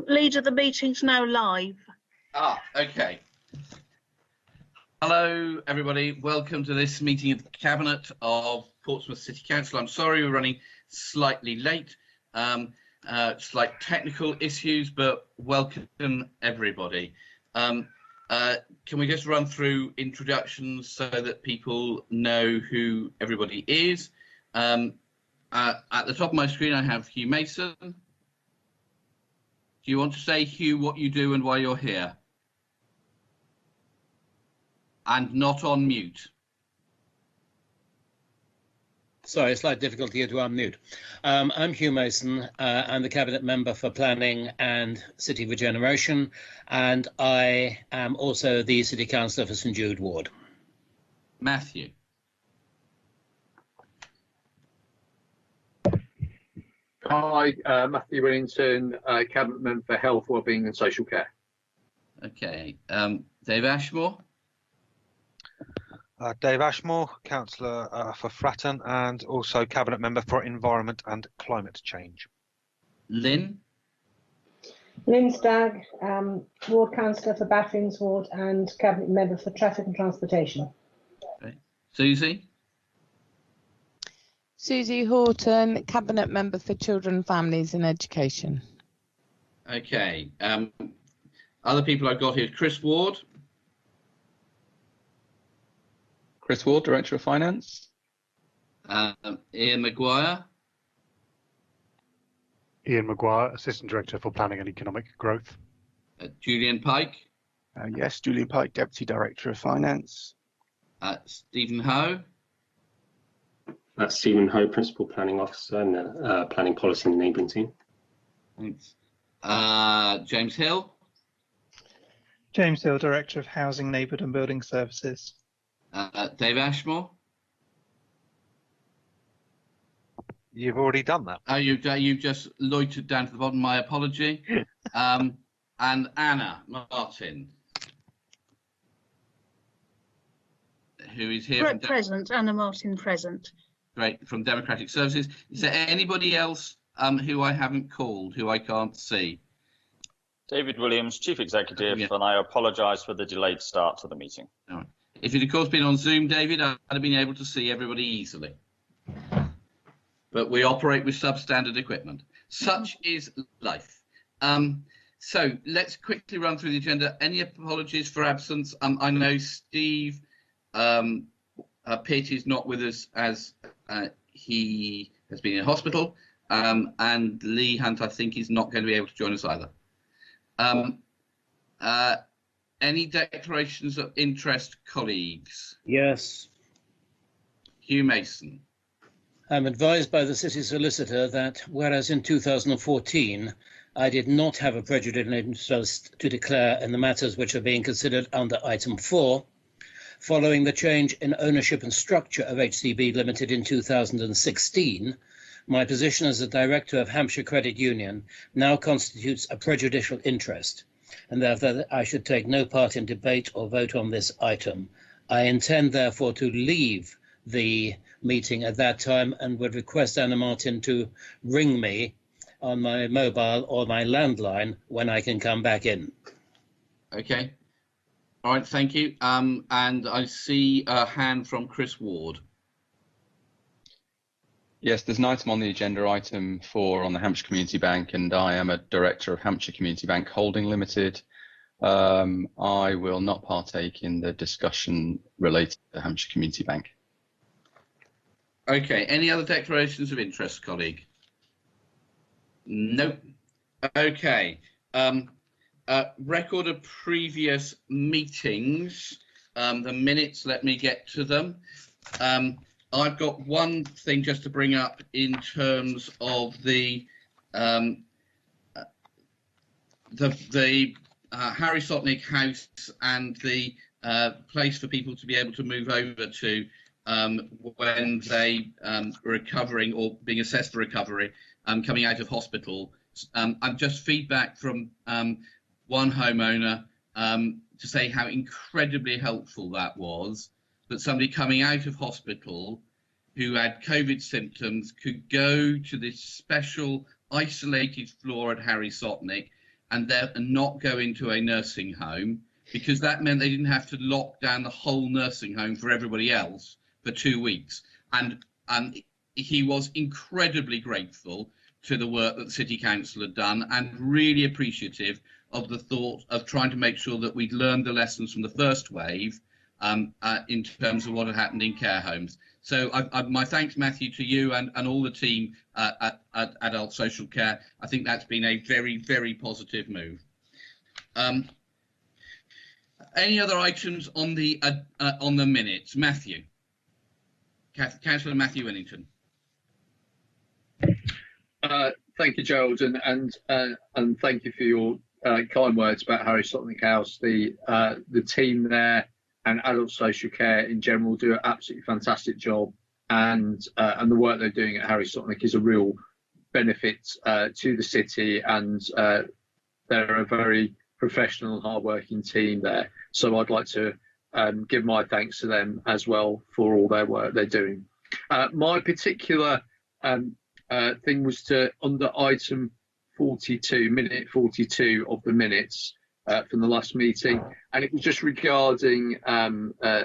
Leader, the meeting's now live. Okay. Hello, everybody. Welcome to this meeting of the Cabinet of Portsmouth City Council. I'm sorry we're running slightly late. Slight technical issues, but welcome, everybody. Can we just run through introductions so that people know who everybody is? At the top of my screen, I have Hugh Mason. Do you want to say, Hugh, what you do and why you're here? And not on mute. Sorry, slight difficulty here to unmute. I'm Hugh Mason. I'm the Cabinet Member for Planning and City Regeneration, and I am also the City Councillor for St Jude Ward. Matthew. Hi, Matthew Willington, Cabinet Member for Health, Wellbeing and Social Care. Okay, Dave Ashmore. Dave Ashmore, Councillor for Fratton and also Cabinet Member for Environment and Climate Change. Lynn. Lynn Stagg, Ward Councillor for Bathrings Ward and Cabinet Member for Traffic and Transportation. Okay. Susie. Susie Horton, Cabinet Member for Children, Families and Education. Okay. Other people I've got here, Chris Ward. Chris Ward, Director of Finance. Ian Maguire. Ian Maguire, Assistant Director for Planning and Economic Growth. Julian Pike. Yes, Julian Pike, Deputy Director of Finance. Stephen Ho. That's Stephen Ho, Principal Planning Officer and Planning Policy and Enabling Team. Thanks. James Hill. James Hill, Director of Housing, Neighbourhood and Building Services. Dave Ashmore. You've already done that. Oh, you just loitered down to the bottom. My apology. And Anna Martin, who is here. Present. Anna Martin, present. Great, from Democratic Services. Is there anybody else who I haven't called, who I can't see? David Williams, Chief Executive, and I apologise for the delayed start to the meeting. All right. If you'd of course been on Zoom, David, I'd have been able to see everybody easily. But we operate with substandard equipment. Such is life. So let's quickly run through the agenda. Any apologies for absence? I know Steve Pitt is not with us as he has been in hospital, and Lee Hunt, I think, is not going to be able to join us either. Any declarations of interest, colleagues? Yes. Hugh Mason. I'm advised by the City Solicitor that whereas in 2014 I did not have a prejudicial interest to declare in the matters which are being considered under item 4, following the change in ownership and structure of HCB Limited in 2016, my position as the Director of Hampshire Credit Union now constitutes a prejudicial interest, and therefore I should take no part in debate or vote on this item. I intend therefore to leave the meeting at that time and would request Anna Martin to ring me on my mobile or my landline when I can come back in. Okay. All right, thank you. And I see a hand from Chris Ward. Yes, there's an item on the agenda, item 4 on the Hampshire Community Bank, and I am a Director of Hampshire Community Bank Holding Limited. I will not partake in the discussion related to Hampshire Community Bank. Okay, any other declarations of interest, colleague? Nope. Okay. Record of previous meetings. The minutes, let me get to them. I've got one thing just to bring up in terms of the Harry Sotnick house and the place for people to be able to move over to when they are recovering or being assessed for recovery, coming out of hospital. I've just feedback from one homeowner to say how incredibly helpful that was, that somebody coming out of hospital who had COVID symptoms could go to this special isolated floor at Harry Sotnick and not go into a nursing home, because that meant they didn't have to lock down the whole nursing home for everybody else for 2 weeks. And he was incredibly grateful to the work that the City Council had done, and really appreciative of the thought of trying to make sure that we'd learned the lessons from the first wave in terms of what had happened in care homes. So my thanks, Matthew, to you and all the team at Adult Social Care. I think that's been a very, very positive move. Any other items on the minutes? Matthew. Councillor Matthew Winnington. Thank you, Gerald, and thank you for your kind words about Harry Sotnick House. The team there and Adult Social Care in general do an absolutely fantastic job, and the work they're doing at Harry Sotnick is a real benefit to the city, and they're a very professional, hard-working team there. So I'd like to give my thanks to them as well for all their work they're doing. My particular thing was to, under item 42, minute 42 of the minutes from the last meeting, and it was just regarding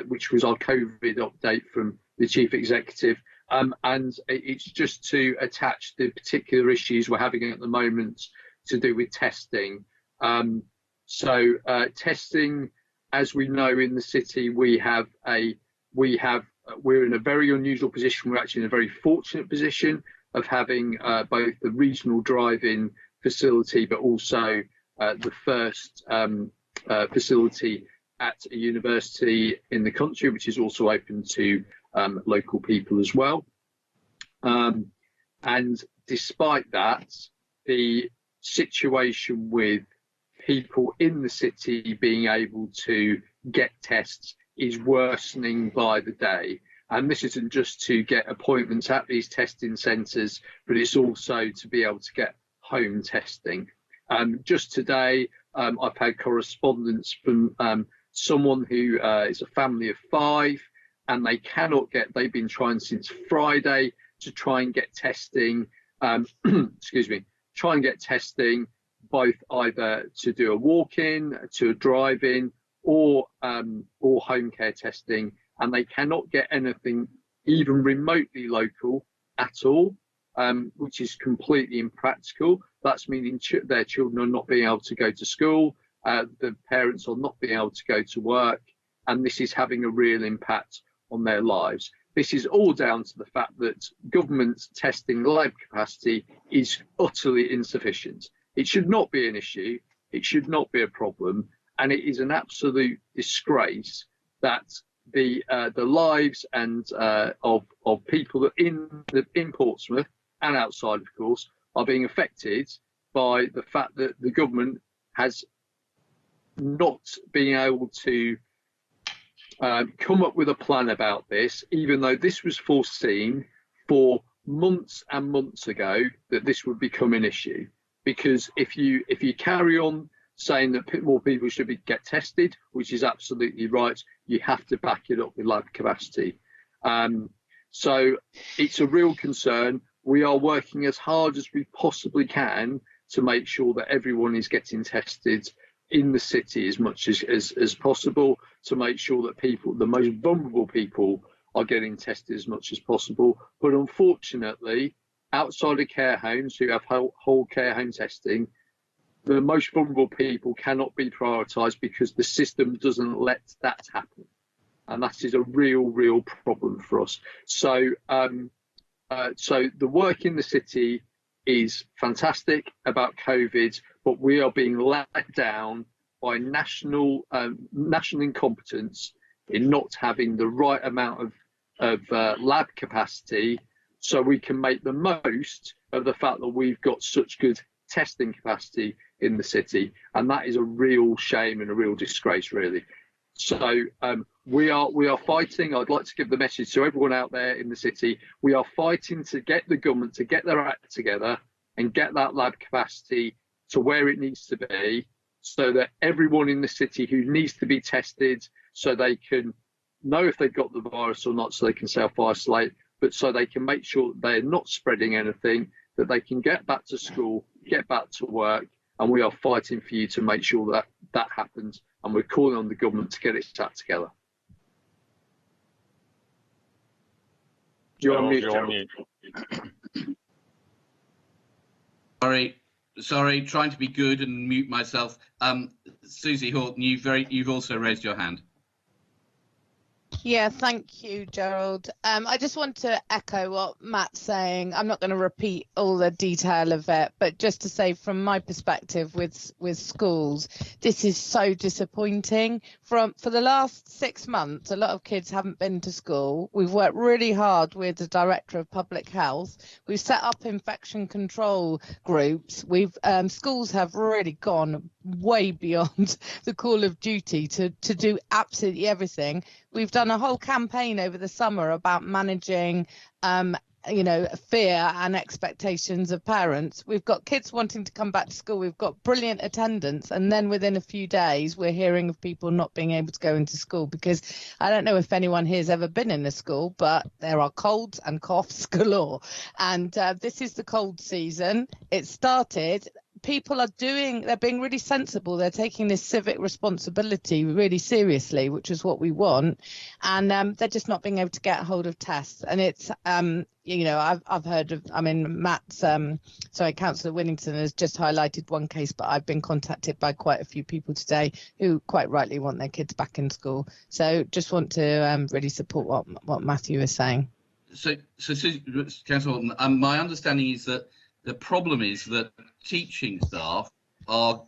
which was our COVID update from the Chief Executive, and it's just to attach the particular issues we're having at the moment to do with testing. So testing, as we know in the city, we're in a very unusual position. We're actually in a very fortunate position of having both the regional drive-in facility, but also the first facility at a university in the country, which is also open to local people as well. And despite that, the situation with people in the city being able to get tests is worsening by the day. And this isn't just to get appointments at these testing centres, but it's also to be able to get home testing. Just today, I've had correspondence from someone who is a family of 5, and they've been trying since Friday to try and get testing, both either to do a walk-in, to a drive-in, or home care testing, and they cannot get anything even remotely local at all, which is completely impractical. That's meaning their children are not being able to go to school, the parents are not being able to go to work, and this is having a real impact on their lives. This is all down to the fact that government testing lab capacity is utterly insufficient. It should not be an issue, it should not be a problem, and it is an absolute disgrace that the lives and of people that in Portsmouth and outside, of course, are being affected by the fact that the government has not been able to come up with a plan about this, even though this was foreseen for months and months ago that this would become an issue. Because if you carry on saying that more people should get tested, which is absolutely right, you have to back it up with lab capacity. So it's a real concern. We are working as hard as we possibly can to make sure that everyone is getting tested in the city as much as possible, to make sure that the most vulnerable people are getting tested as much as possible. But unfortunately, outside of care homes who have whole care home testing, the most vulnerable people cannot be prioritised because the system doesn't let that happen. And that is a real problem for us. So, so the work in the city is fantastic about COVID, but we are being let down by national incompetence in not having the right amount of lab capacity, so we can make the most of the fact that we've got such good testing capacity in the city, and that is a real shame and a real disgrace, really. So we are fighting. I'd like to give the message to everyone out there in the city. We are fighting to get the government to get their act together and get that lab capacity to where it needs to be, so that everyone in the city who needs to be tested, so they can know if they've got the virus or not, so they can self-isolate, but so they can make sure that they're not spreading anything, that they can get back to school, get back to work, and we are fighting for you to make sure that that happens, and we're calling on the government to get its act together. You're on mute, Gerald. Sorry, trying to be good and mute myself. Susie Horton, you've also raised your hand. Yeah, thank you, Gerald. I just want to echo what Matt's saying. I'm not going to repeat all the detail of it, but just to say from my perspective with schools, this is so disappointing. For the last 6 months, a lot of kids haven't been to school. We've worked really hard with the Director of Public Health. We've set up infection control groups. Schools have really gone way beyond the call of duty to do absolutely everything. We've done a whole campaign over the summer about managing fear and expectations of parents. We've got kids wanting to come back to school. We've got brilliant attendance, and then within a few days we're hearing of people not being able to go into school because I don't know if anyone here has ever been in a school, but there are colds and coughs galore, and this is the cold season. It started. People they're being really sensible. They're taking this civic responsibility really seriously, which is what we want. And they're just not being able to get hold of tests. And it's, I've heard of, Councillor Winnington has just highlighted one case, but I've been contacted by quite a few people today who quite rightly want their kids back in school. So just want to really support what Matthew is saying. So Councillor Horton, my understanding is that the problem is that teaching staff are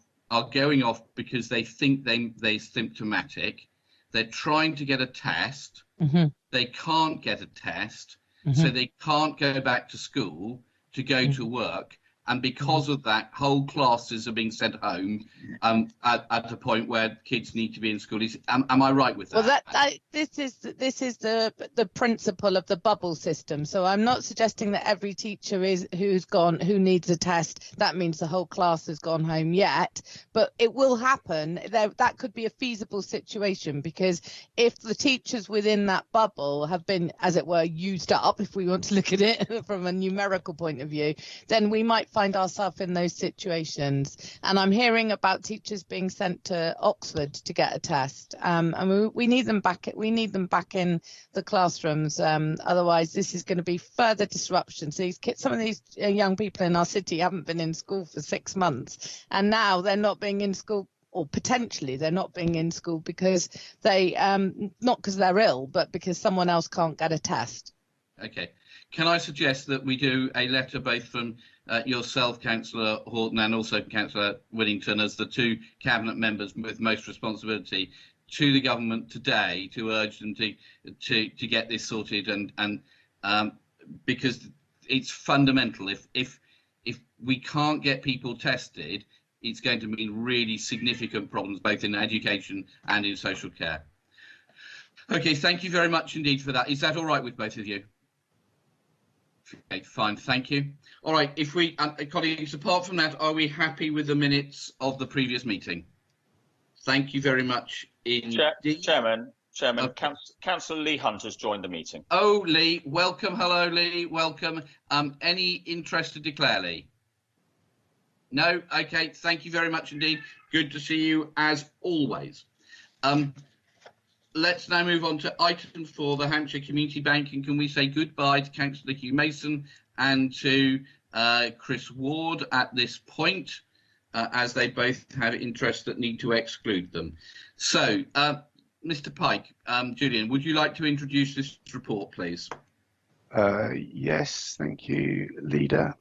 going off because they think they're symptomatic. They're trying to get a test. Mm-hmm. They can't get a test, so they can't go back to school to go to work. And because of that, whole classes are being sent home at a point where kids need to be in school. Am I right with that? Well, this is the principle of the bubble system. So I'm not suggesting that every teacher who needs a test, that means the whole class has gone home yet. But it will happen. That could be a feasible situation, because if the teachers within that bubble have been, as it were, used up, if we want to look at it from a numerical point of view, then we might find ourselves in those situations. And I'm hearing about teachers being sent to Oxford to get a test, and we need them back. We need them back in the classrooms. Otherwise, this is going to be further disruption. So some of these young people in our city haven't been in school for 6 months, and now they're not being in school, or potentially they're not being in school because they not because they're ill, but because someone else can't get a test. Okay. Can I suggest that we do a letter both from yourself, Councillor Horton, and also Councillor Whittington, as the two cabinet members with most responsibility, to the government today to urge them to get this sorted, and because it's fundamental. If we can't get people tested, it's going to mean really significant problems both in education and in social care. Okay, thank you very much indeed for that. Is that all right with both of you? Okay, fine, thank you. All right, if we, colleagues, apart from that, are we happy with the minutes of the previous meeting? Thank you very much indeed. Chairman, Councillor Lee Hunt has joined the meeting. Oh, Lee, welcome. Hello, Lee, welcome. Any interest to declare, Lee? No? Okay, thank you very much indeed. Good to see you as always. Let's now move on to item 4, the Hampshire Community Bank, and can we say goodbye to Councillor Hugh Mason and to Chris Ward at this point, as they both have interests that need to exclude them. So, Mr. Pike, Julian, would you like to introduce this report, please? Yes, thank you, Leader.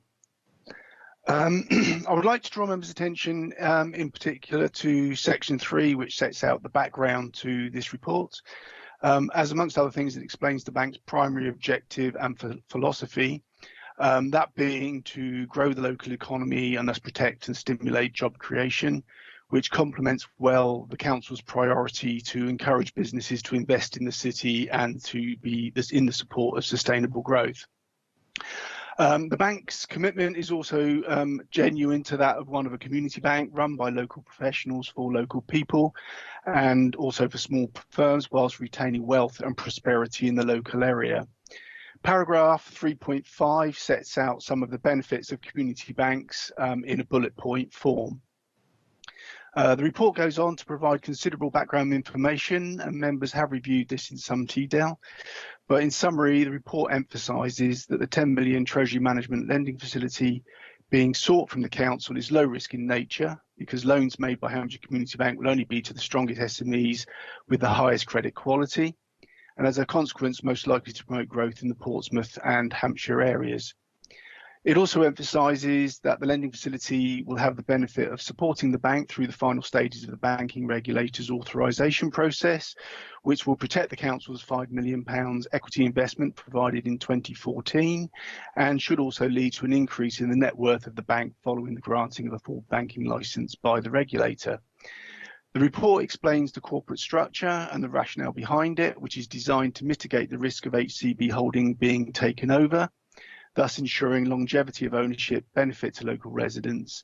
I would like to draw members' attention in particular to section 3, which sets out the background to this report. As amongst other things, it explains the bank's primary objective and philosophy, that being to grow the local economy and thus protect and stimulate job creation, which complements well the council's priority to encourage businesses to invest in the city and to be in the support of sustainable growth. The bank's commitment is also genuine to that of one of a community bank run by local professionals for local people, and also for small firms, whilst retaining wealth and prosperity in the local area. Paragraph 3.5 sets out some of the benefits of community banks in a bullet point form. The report goes on to provide considerable background information, and members have reviewed this in some detail. But in summary, the report emphasises that the 10 million Treasury Management Lending Facility being sought from the Council is low risk in nature, because loans made by Hampshire Community Bank will only be to the strongest SMEs with the highest credit quality, and as a consequence, most likely to promote growth in the Portsmouth and Hampshire areas. It also emphasises that the lending facility will have the benefit of supporting the bank through the final stages of the banking regulator's authorisation process, which will protect the council's £5 million equity investment provided in 2014, and should also lead to an increase in the net worth of the bank following the granting of a full banking licence by the regulator. The report explains the corporate structure and the rationale behind it, which is designed to mitigate the risk of HCB holding being taken over, thus ensuring longevity of ownership benefit to local residents.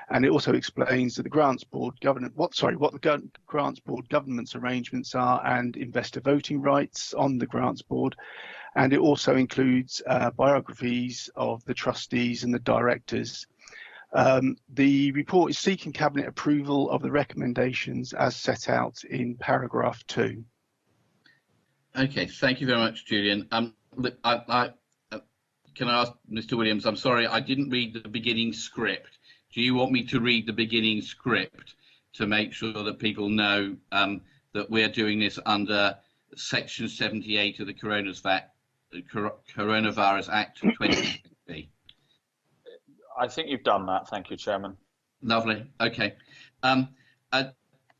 And it also explains that the Grants Board what the Grants Board governance arrangements are and investor voting rights on the Grants Board. And it also includes biographies of the trustees and the directors. The report is seeking Cabinet approval of the recommendations as set out in paragraph 2. Okay, thank you very much, Julian. Can I ask Mr. Williams, I'm sorry, I didn't read the beginning script. Do you want me to read the beginning script to make sure that people know that we're doing this under Section 78 of the Coronavirus Act 2020? I think you've done that. Thank you, Chairman. Lovely. Okay.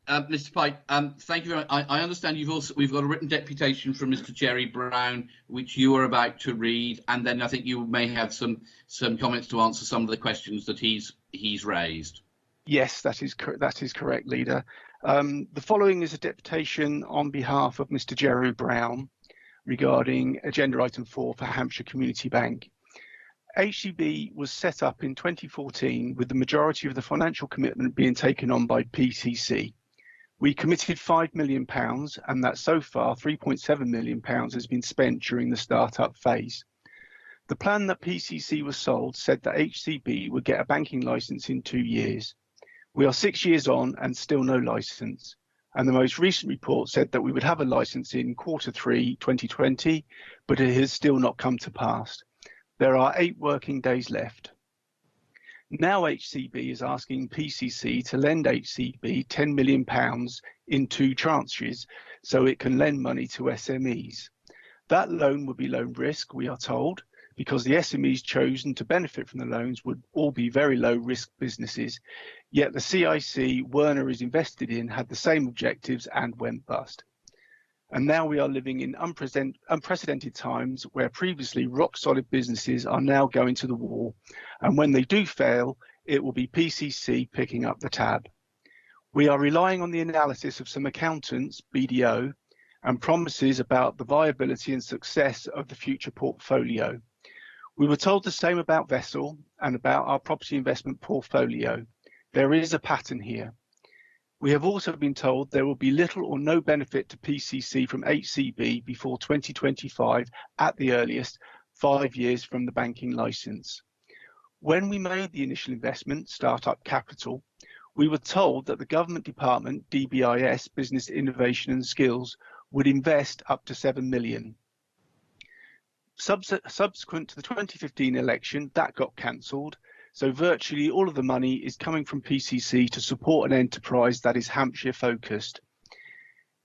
Mr. Pike, thank you very much. I understand we've got a written deputation from Mr. Jerry Brown, which you are about to read, and then I think you may have some comments to answer some of the questions that he's raised. Yes, that is correct, Leader. The following is a deputation on behalf of Mr. Jerry Brown regarding agenda item 4 for Hampshire Community Bank. HCB was set up in 2014 with the majority of the financial commitment being taken on by PCC. We committed £5 million, and that so far £3.7 million has been spent during the start-up phase. The plan that PCC was sold said that HCB would get a banking licence in 2 years. We are 6 years on and still no licence, and the most recent report said that we would have a licence in Q3 2020, but it has still not come to pass. There are 8 working days left. Now HCB is asking PCC to lend HCB £10 million in 2 tranches so it can lend money to SMEs. That loan would be low risk, we are told, because the SMEs chosen to benefit from the loans would all be very low risk businesses, yet the CIC Werner is invested in had the same objectives and went bust. And now we are living in unprecedented times where previously rock-solid businesses are now going to the wall. And when they do fail, it will be PCC picking up the tab. We are relying on the analysis of some accountants, BDO, and promises about the viability and success of the future portfolio. We were told the same about Vessel and about our property investment portfolio. There is a pattern here. We have also been told there will be little or no benefit to PCC from HCB before 2025 at the earliest, 5 years from the banking licence. When we made the initial investment, Startup Capital, we were told that the government department, DBIS, Business Innovation and Skills, would invest up to 7 million. Subsequent to the 2015 election, that got cancelled. So virtually all of the money is coming from PCC to support an enterprise that is Hampshire focused.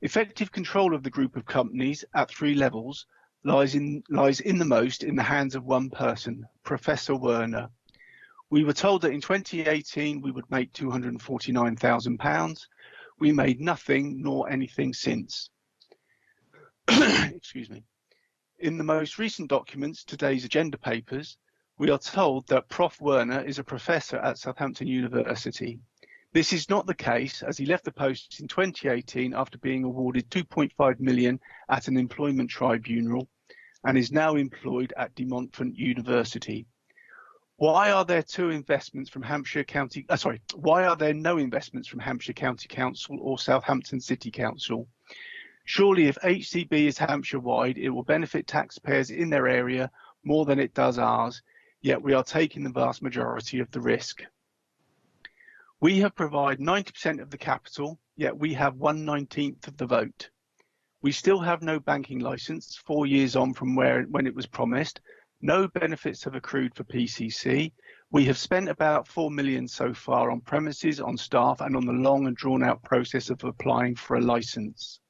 Effective control of the group of companies at 3 levels lies in the most in the hands of one person, Professor Werner. We were told that in 2018 we would make £249,000. We made nothing nor anything since. Excuse me. In the most recent documents, today's agenda papers, we are told that Prof. Werner is a professor at Southampton University. This is not the case, as he left the post in 2018 after being awarded £2.5 million at an employment tribunal and is now employed at De Montfort University. Why are there no investments from Hampshire County Council or Southampton City Council? Surely if HCB is Hampshire-wide, it will benefit taxpayers in their area more than it does ours, yet we are taking the vast majority of the risk. We have provided 90% of the capital, yet we have 1/19 of the vote. We still have no banking licence 4 years on from when it was promised. No benefits have accrued for PCC. We have spent about 4 million so far on premises, on staff, and on the long and drawn out process of applying for a licence.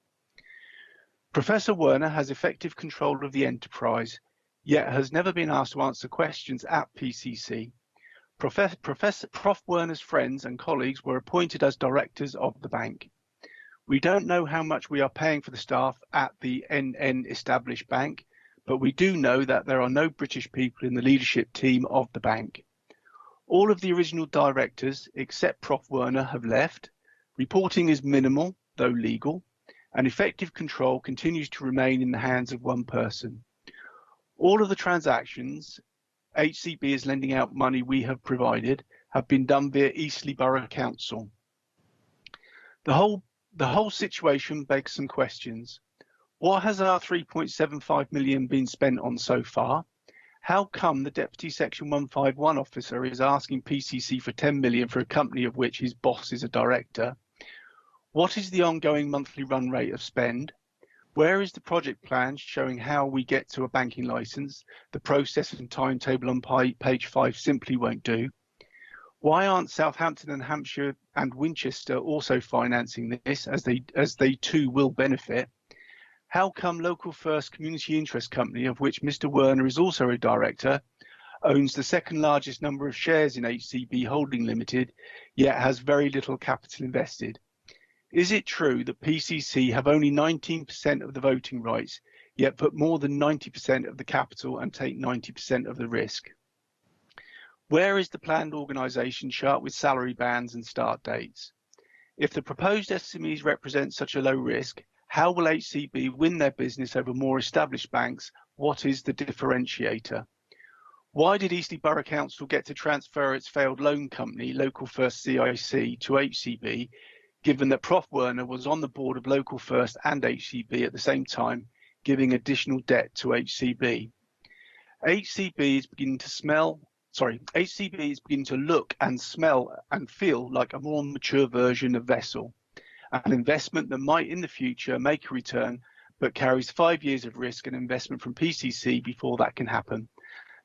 Professor Werner has effective control of the enterprise, yet has never been asked to answer questions at PCC. Prof Werner's friends and colleagues were appointed as directors of the bank. We don't know how much we are paying for the staff at the NN established bank, but we do know that there are no British people in the leadership team of the bank. All of the original directors, except Prof Werner, have left. Reporting is minimal, though legal, and effective control continues to remain in the hands of one person. All of the transactions HCB is lending out money we have provided have been done via Eastleigh Borough Council. The whole situation begs some questions. What has our 3.75 million been spent on so far? How come the Deputy Section 151 officer is asking PCC for 10 million for a company of which his boss is a director? What is the ongoing monthly run rate of spend? Where is the project plan showing how we get to a banking licence? The process and timetable on page 5 simply won't do. Why aren't Southampton and Hampshire and Winchester also financing this, as they too will benefit? How come Local First Community Interest Company, of which Mr Werner is also a director, owns the second largest number of shares in HCB Holding Limited, yet has very little capital invested? Is it true that PCC have only 19% of the voting rights, yet put more than 90% of the capital and take 90% of the risk? Where is the planned organisation chart with salary bands and start dates? If the proposed SMEs represent such a low risk, how will HCB win their business over more established banks? What is the differentiator? Why did Eastleigh Borough Council get to transfer its failed loan company, Local First CIC, to HCB, given that Prof Werner was on the board of Local First and HCB at the same time, giving additional debt to HCB? HCB is beginning to look and smell and feel like a more mature version of Vessel, an investment that might in the future make a return, but carries 5 years of risk and investment from PCC before that can happen.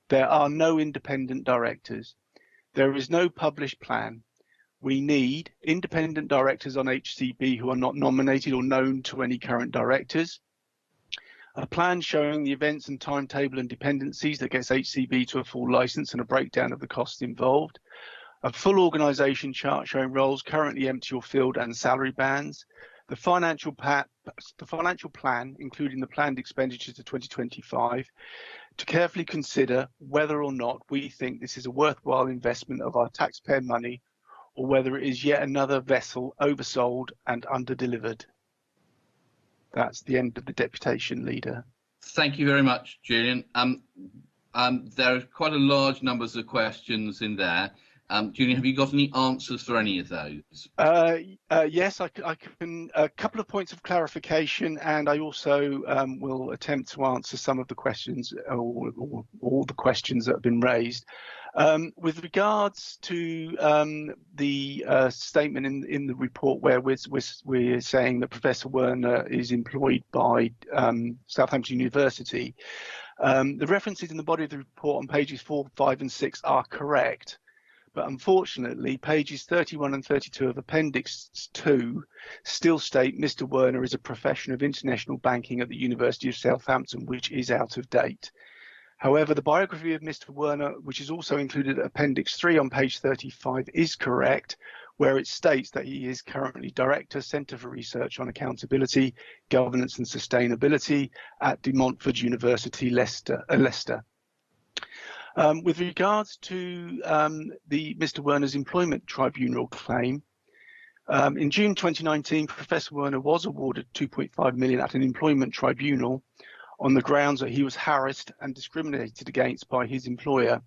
There are no independent directors. There is no published plan. We need independent directors on HCB who are not nominated or known to any current directors. A plan showing the events and timetable and dependencies that gets HCB to a full licence and a breakdown of the costs involved. A full organisation chart showing roles currently empty or filled and salary bands. The financial plan, including the planned expenditure to 2025, to carefully consider whether or not we think this is a worthwhile investment of our taxpayer money, or whether it is yet another Vessel oversold and underdelivered. That's the end of the deputation, Leader. Thank you very much, Julian. There are quite a large numbers of questions in there. Julian, have you got any answers for any of those? Yes, I can. A couple of points of clarification, and I also will attempt to answer some of the questions, or all the questions that have been raised. With regards to the statement in the report where we're saying that Professor Werner is employed by Southampton University, the references in the body of the report on pages 4, 5 and 6 are correct. But unfortunately, pages 31 and 32 of Appendix 2 still state Mr. Werner is a profession of international banking at the University of Southampton, which is out of date. However, the biography of Mr. Werner, which is also included at Appendix 3 on page 35, is correct, where it states that he is currently Director, Centre for Research on Accountability, Governance and Sustainability at De Montfort University, Leicester. With regards to Mr. Werner's employment tribunal claim, in June 2019, Professor Werner was awarded 2.5 million at an employment tribunal on the grounds that he was harassed and discriminated against by his employer.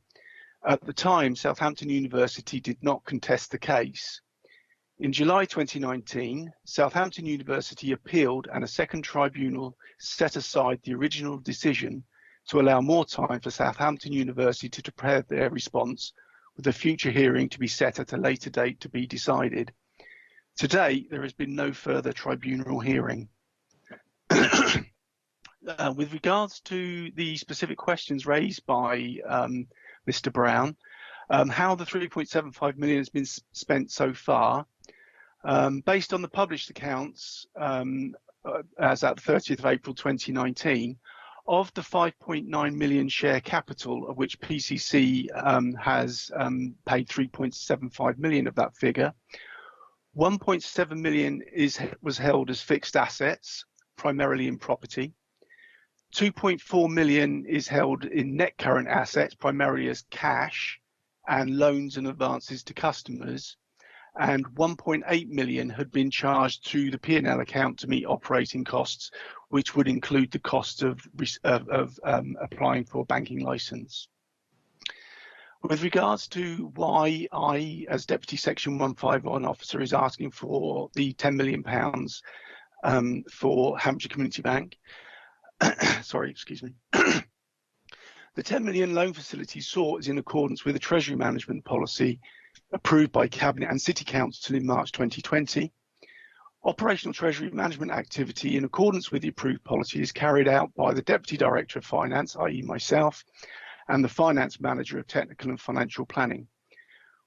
At the time, Southampton University did not contest the case. In July 2019, Southampton University appealed and a second tribunal set aside the original decision to allow more time for Southampton University to prepare their response, with a future hearing to be set at a later date to be decided. To date, there has been no further tribunal hearing. With regards to the specific questions raised by Mr. Brown, how the 3.75 million has been spent so far, based on the published accounts as at the 30th of April 2019, of the 5.9 million share capital, of which PCC has paid 3.75 million of that figure, 1.7 million was held as fixed assets, primarily in property. 2.4 million is held in net current assets, primarily as cash and loans and advances to customers. And 1.8 million had been charged to the P&L account to meet operating costs, which would include the cost of applying for a banking license. With regards to why I, as Deputy Section 151 officer, is asking for the £10 million for Hampshire Community Bank, sorry, excuse me. The 10 million loan facility sought is in accordance with the Treasury Management Policy approved by Cabinet and City Council in March 2020. Operational Treasury management activity in accordance with the approved policy is carried out by the Deputy Director of Finance, i.e. myself, and the Finance Manager of Technical and Financial Planning.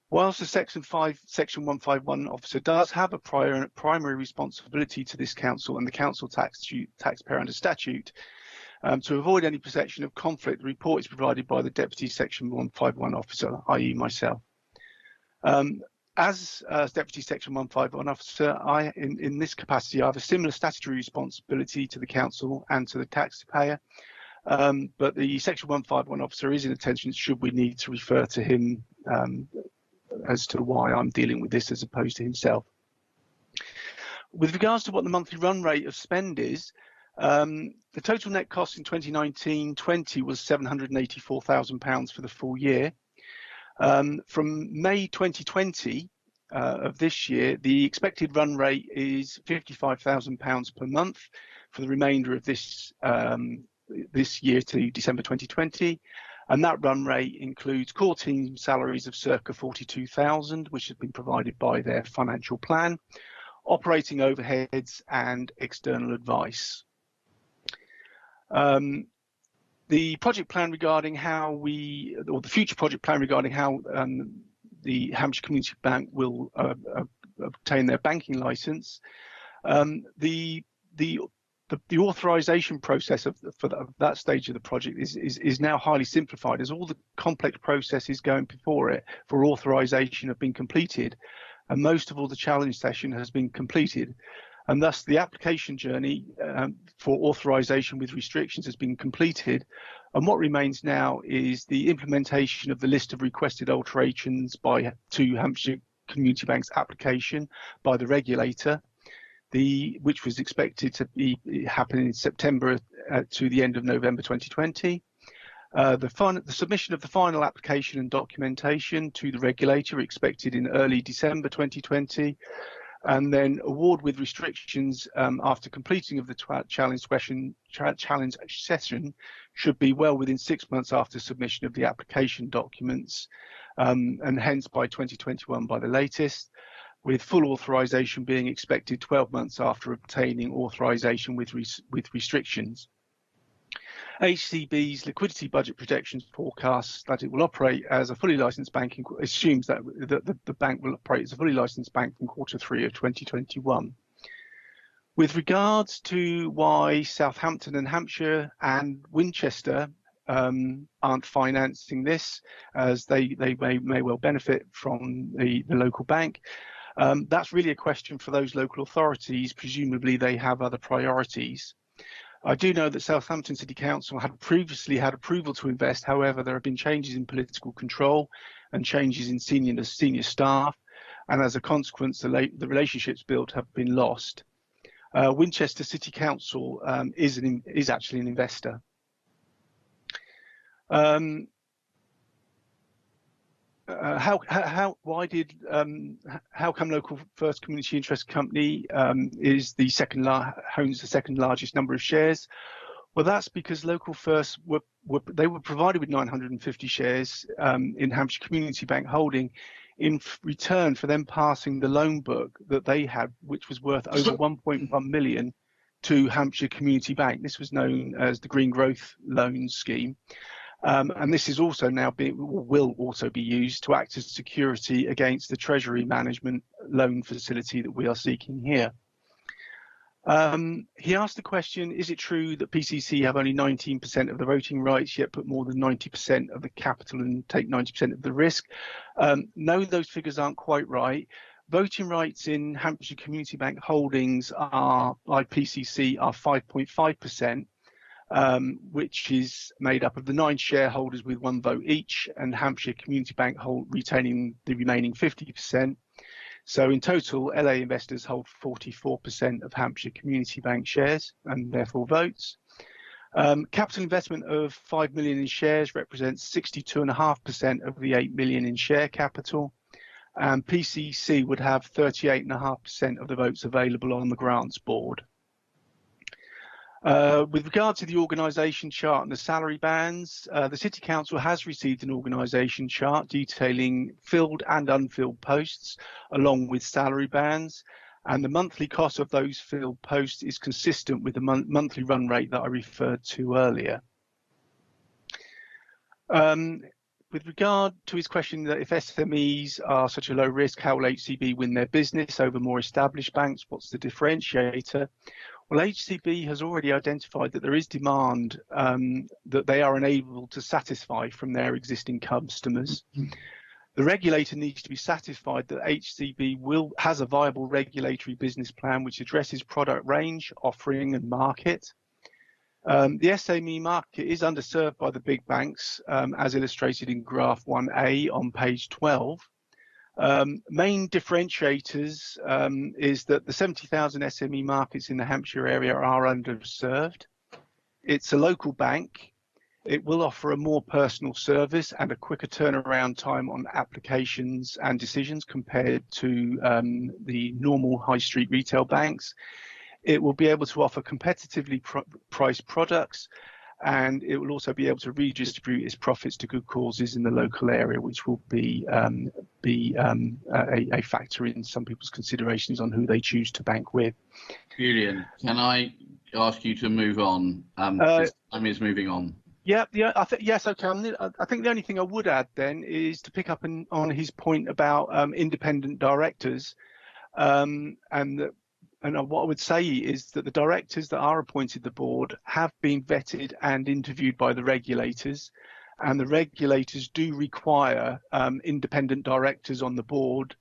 Whilst the Section 151 officer does have a primary responsibility to this council and the council taxpayer under statute, to avoid any perception of conflict, the report is provided by the Deputy Section 151 officer, i.e. myself. As Deputy Section 151 officer, in this capacity, I have a similar statutory responsibility to the council and to the taxpayer, but the Section 151 officer is in attention should we need to refer to him as to why I'm dealing with this as opposed to himself. With regards to what the monthly run rate of spend is, the total net cost in 2019-20 was £784,000 for the full year. From May 2020 of this year, the expected run rate is £55,000 per month for the remainder of this year to December 2020. And that run rate includes core team salaries of circa 42,000, which has been provided by their financial plan, operating overheads and external advice. The project plan regarding how the future project plan regarding how the Hampshire Community Bank will obtain their banking license, the authorization process for that stage of the project is now highly simplified, as all the complex processes going before it for authorization have been completed, and most of all the challenge session has been completed. And thus the application journey for authorization with restrictions has been completed. And what remains now is the implementation of the list of requested alterations to Hampshire Community Bank's application by the regulator, which was expected to happen in September to the end of November 2020. The submission of the final application and documentation to the regulator expected in early December 2020. And then award with restrictions after completing of the challenge session should be well within 6 months after submission of the application documents, and hence by 2021 by the latest, with full authorization being expected 12 months after obtaining authorization with restrictions. HCB's liquidity budget projections forecasts that it will operate as a fully licensed bank, assumes that the bank will operate as a fully licensed bank from Q3 of 2021. With regards to why Southampton and Hampshire and Winchester aren't financing this, as they may well benefit from the local bank, that's really a question for those local authorities. Presumably they have other priorities. I do know that Southampton City Council had previously had approval to invest. However, there have been changes in political control and changes in senior staff, and as a consequence, the relationships built have been lost. Winchester City Council is actually an investor. how come Local First Community Interest Company is the owns the second largest number of shares? Well, that's because Local First were provided with 950 shares in Hampshire Community Bank Holding in return for them passing the loan book that they had, which was worth over 1.1 million to Hampshire Community Bank. This was known as the Green Growth Loan Scheme. And this is also will also be used to act as security against the Treasury Management loan facility that we are seeking here. He asked the question, is it true that PCC have only 19% of the voting rights, yet put more than 90% of the capital and take 90% of the risk? No, those figures aren't quite right. Voting rights in Hampshire Community Bank Holdings are, like PCC, are 5.5%. Which is made up of the 9 shareholders with 1 vote each, and Hampshire Community Bank retaining the remaining 50%. So in total, LA investors hold 44% of Hampshire Community Bank shares and therefore votes. Capital investment of 5 million in shares represents 62.5% of the 8 million in share capital, and PCC would have 38.5% of the votes available on the grants board. With regard to the organisation chart and the salary bands, the City Council has received an organisation chart detailing filled and unfilled posts, along with salary bands, and the monthly cost of those filled posts is consistent with the monthly run rate that I referred to earlier. With regard to his question that if SMEs are such a low risk, how will HCB win their business over more established banks? What's the differentiator? Well, HCB has already identified that there is demand that they are unable to satisfy from their existing customers. The regulator needs to be satisfied that HCB has a viable regulatory business plan which addresses product range, offering and market. The SME market is underserved by the big banks, as illustrated in graph 1A on page 12. Main differentiators is that the 70,000 SME markets in the Hampshire area are underserved. It's a local bank. It will offer a more personal service and a quicker turnaround time on applications and decisions compared to the normal high street retail banks. It will be able to offer competitively priced products, and it will also be able to redistribute its profits to good causes in the local area, which will be a factor in some people's considerations on who they choose to bank with. Julian, can I ask you to move on? Time is moving on. Yeah, yes, okay. I think the only thing I would add then is to pick up on his point about independent directors, and what I would say is that the directors that are appointed to the board have been vetted and interviewed by the regulators, and the regulators do require independent directors on the board.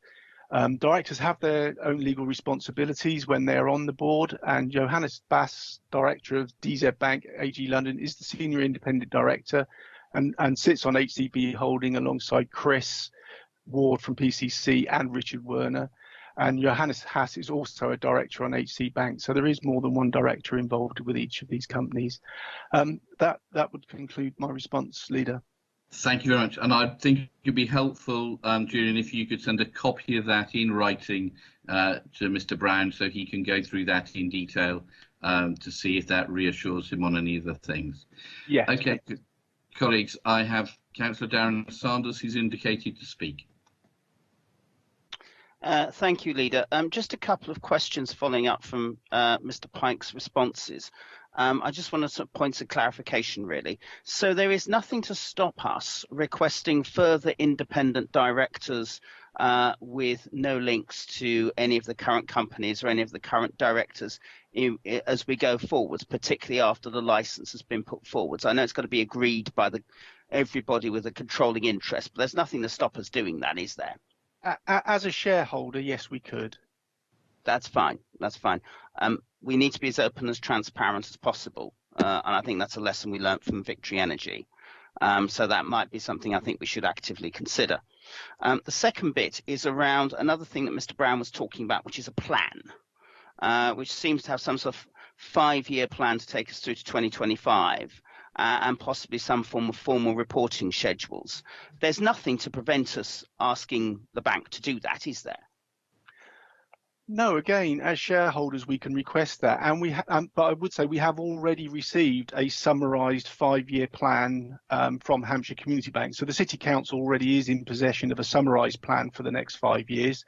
Directors have their own legal responsibilities when they're on the board, and Johannes Bass, director of DZ Bank AG London, is the senior independent director and sits on HCB Holding alongside Chris Ward from PCC and Richard Werner. And Johannes Haas is also a director on HC Bank. So there is more than one director involved with each of these companies. That would conclude my response, Leader. Thank you very much. And I think it'd be helpful, Julian, if you could send a copy of that in writing to Mr. Brown so he can go through that in detail to see if that reassures him on any of the things. Yeah. Okay, colleagues, I have Councillor Darren Sanders who's indicated to speak. Thank you, Leader. Just a couple of questions following up from Mr. Pike's responses. I just want some points of clarification, really. So there is nothing to stop us requesting further independent directors with no links to any of the current companies or any of the current directors as we go forwards, particularly after the license has been put forwards. I know it's got to be agreed by everybody with a controlling interest, but there's nothing to stop us doing that, is there? As a shareholder, yes, we could. That's fine. That's fine. We need to be as open as transparent as possible. And I think that's a lesson we learned from Victory Energy. So that might be something I think we should actively consider. The second bit is around another thing that Mr. Brown was talking about, which is a plan, which seems to have some sort of 5-year plan to take us through to 2025. and possibly some form of formal reporting schedules. There's nothing to prevent us asking the bank to do that, is there? No, again, as shareholders, we can request that, and but I would say we have already received a summarised 5-year plan from Hampshire Community Bank. So the City Council already is in possession of a summarised plan for the next 5 years.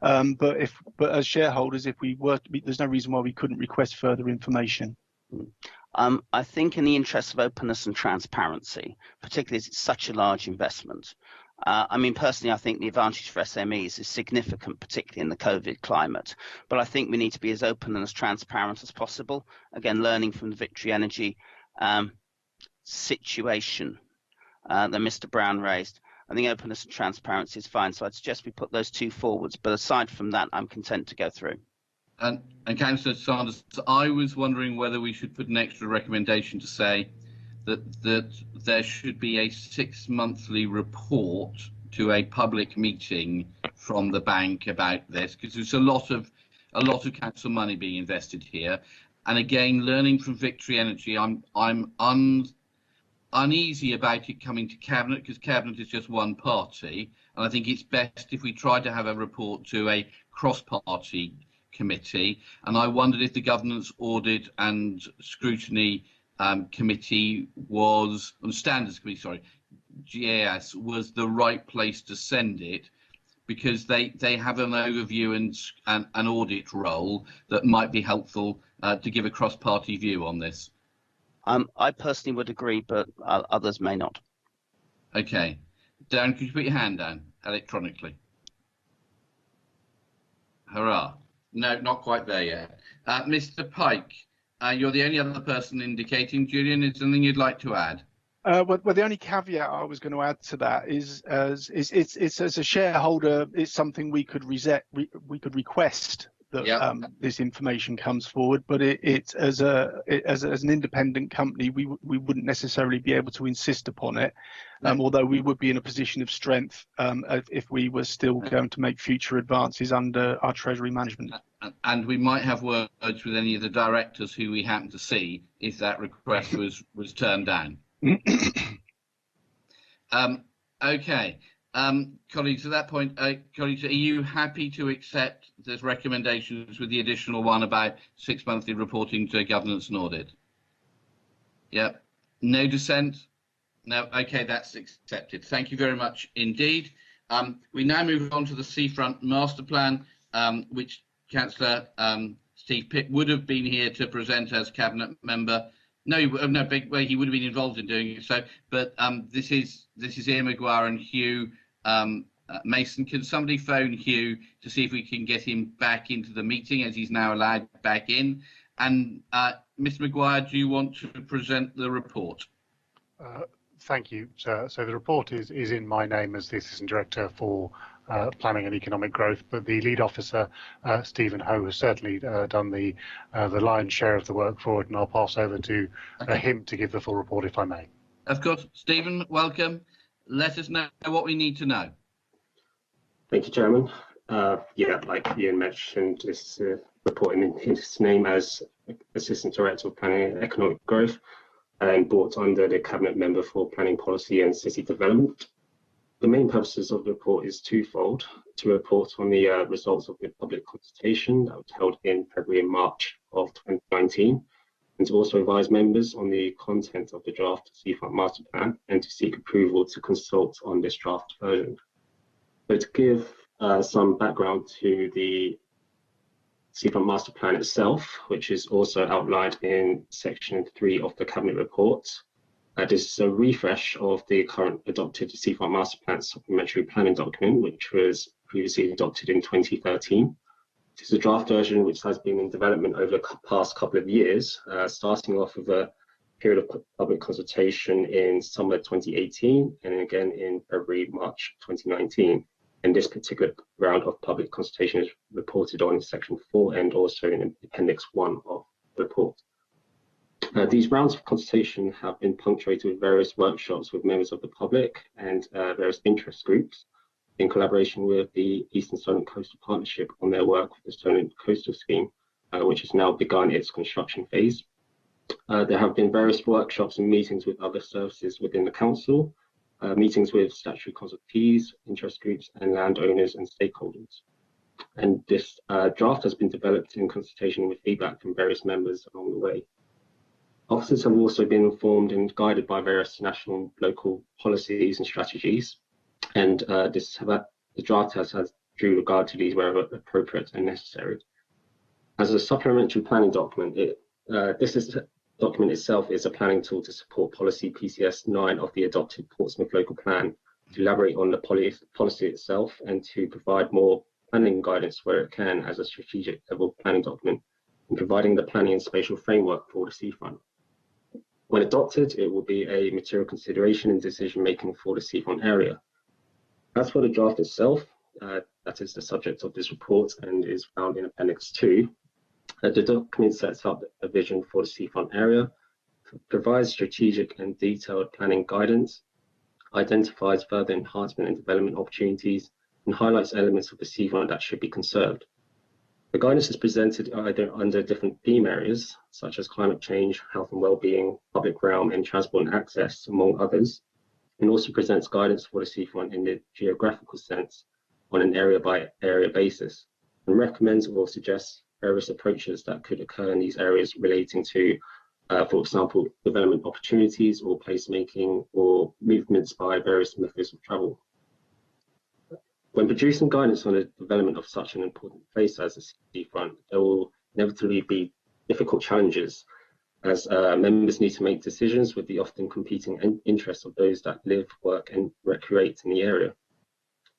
But as shareholders, if we were, there's no reason why we couldn't request further information. I think in the interest of openness and transparency, particularly as it's such a large investment, I mean, personally, I think the advantage for SMEs is significant, particularly in the COVID climate. But I think we need to be as open and as transparent as possible. Again, learning from the Victory Energy situation that Mr. Brown raised. I think openness and transparency is fine. So I'd suggest we put those two forwards. But aside from that, I'm content to go through. And Councillor Sanders, I was wondering whether we should put an extra recommendation to say that there should be a 6-monthly report to a public meeting from the bank about this, because there's a lot of council money being invested here. And again, learning from Victory Energy, I'm uneasy about it coming to Cabinet, because Cabinet is just one party, and I think it's best if we try to have a report to a cross-party committee. And I wondered if the Governance Audit and Scrutiny Committee was, on Standards Committee, sorry, GAS, was the right place to send it, because they have an overview and an audit role that might be helpful to give a cross-party view on this. I personally would agree, but others may not. Okay. Dan, could you put your hand down electronically? Hurrah. No, not quite there yet. Mr. Pike, you're the only other person indicating. Julian, is there something you'd like to add? Well, the only caveat I was going to add to that is it's as a shareholder, it's something we could request that this information comes forward, but it's as an independent company, we wouldn't necessarily be able to insist upon it, although we would be in a position of strength if we were still going to make future advances under our treasury management. And we might have words with any of the directors who we happen to see if that request was turned down. Okay. Colleagues, at that point, colleagues, are you happy to accept those recommendations with the additional one about 6-monthly reporting to governance and audit? Yep. No dissent? No. Okay, that's accepted. Thank you very much indeed. We now move on to the Seafront Master Plan, which Councillor Steve Pitt would have been here to present as Cabinet member. No, he would have been involved in doing it. So, but this is Ian Maguire and Hugh Mason. Can somebody phone Hugh to see if we can get him back into the meeting, as he's now allowed back in? And Mr. Maguire, do you want to present the report? Thank you, sir. So the report is in my name as the Assistant Director for Planning and Economic Growth, but the lead officer, Stephen Ho, has certainly done the lion's share of the work for it, and I'll pass over to him to give the full report, if I may. Of course. Stephen, welcome. Let us know what we need to know. Thank you, Chairman. Yeah, like Ian mentioned, this report in his name as Assistant Director of Planning and Economic Growth, and brought under the Cabinet Member for Planning Policy and City Development. The main purposes of the report is twofold: to report on the results of the public consultation that was held in February and March of 2019, and to also advise members on the content of the draft Seafront Master Plan and to seek approval to consult on this draft version. So to give some background to the Seafront Master Plan itself, which is also outlined in section 3 of the Cabinet report. This is a refresh of the current adopted Seafront Master Plan supplementary planning document, which was previously adopted in 2013. This is a draft version which has been in development over the past couple of years, starting off with a period of public consultation in summer 2018 and again in February, March 2019. And this particular round of public consultation is reported on in section 4 and also in appendix 1 of the report. These rounds of consultation have been punctuated with various workshops with members of the public and various interest groups in collaboration with the Eastern Solent Coastal Partnership on their work with the Solent Coastal Scheme, which has now begun its construction phase. There have been various workshops and meetings with other services within the council, meetings with statutory consultees, interest groups and landowners and stakeholders. And this draft has been developed in consultation with feedback from various members along the way. Officers have also been informed and guided by various national and local policies and strategies, and the draft has due regard to these wherever appropriate and necessary. As a supplementary planning document, this document itself is a planning tool to support policy PCS 9 of the adopted Portsmouth local plan, to elaborate on the policy itself and to provide more planning guidance where it can as a strategic level planning document, and providing the planning and spatial framework for the seafront. When adopted, it will be a material consideration in decision making for the seafront area. As for the draft itself, that is the subject of this report and is found in Appendix 2. The document sets up a vision for the seafront area, provides strategic and detailed planning guidance, identifies further enhancement and development opportunities, and highlights elements of the seafront that should be conserved. The guidance is presented either under different theme areas, such as climate change, health and well-being, public realm, and transport and access, among others, and also presents guidance for the seafront in the geographical sense on an area-by-area basis, and recommends or suggests various approaches that could occur in these areas relating to, for example, development opportunities or placemaking or movements by various methods of travel. When producing guidance on the development of such an important place as the seafront, there will inevitably be difficult challenges, as members need to make decisions with the often competing interests of those that live, work and recreate in the area.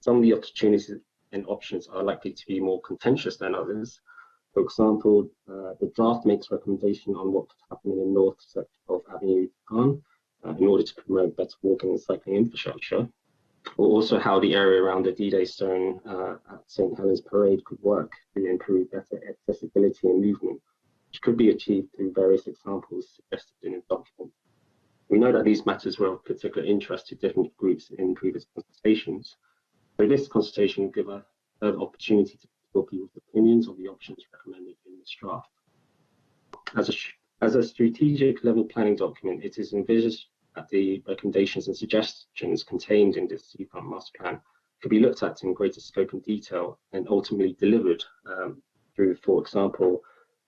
Some of the opportunities and options are likely to be more contentious than others. For example, the draft makes recommendation on what could happen in the north section of Avenue Khan in order to promote better walking and cycling infrastructure, or also how the area around the D-Day Stone at St. Helens Parade could work to improve better accessibility and movement, which could be achieved through various examples suggested in the document. We know that these matters were of particular interest to different groups in previous consultations, so this consultation will give a further opportunity to explore people's opinions of the options recommended in this draft. As a strategic level planning document, it is envisaged that the recommendations and suggestions contained in this seafront master plan could be looked at in greater scope and detail and ultimately delivered through, for example,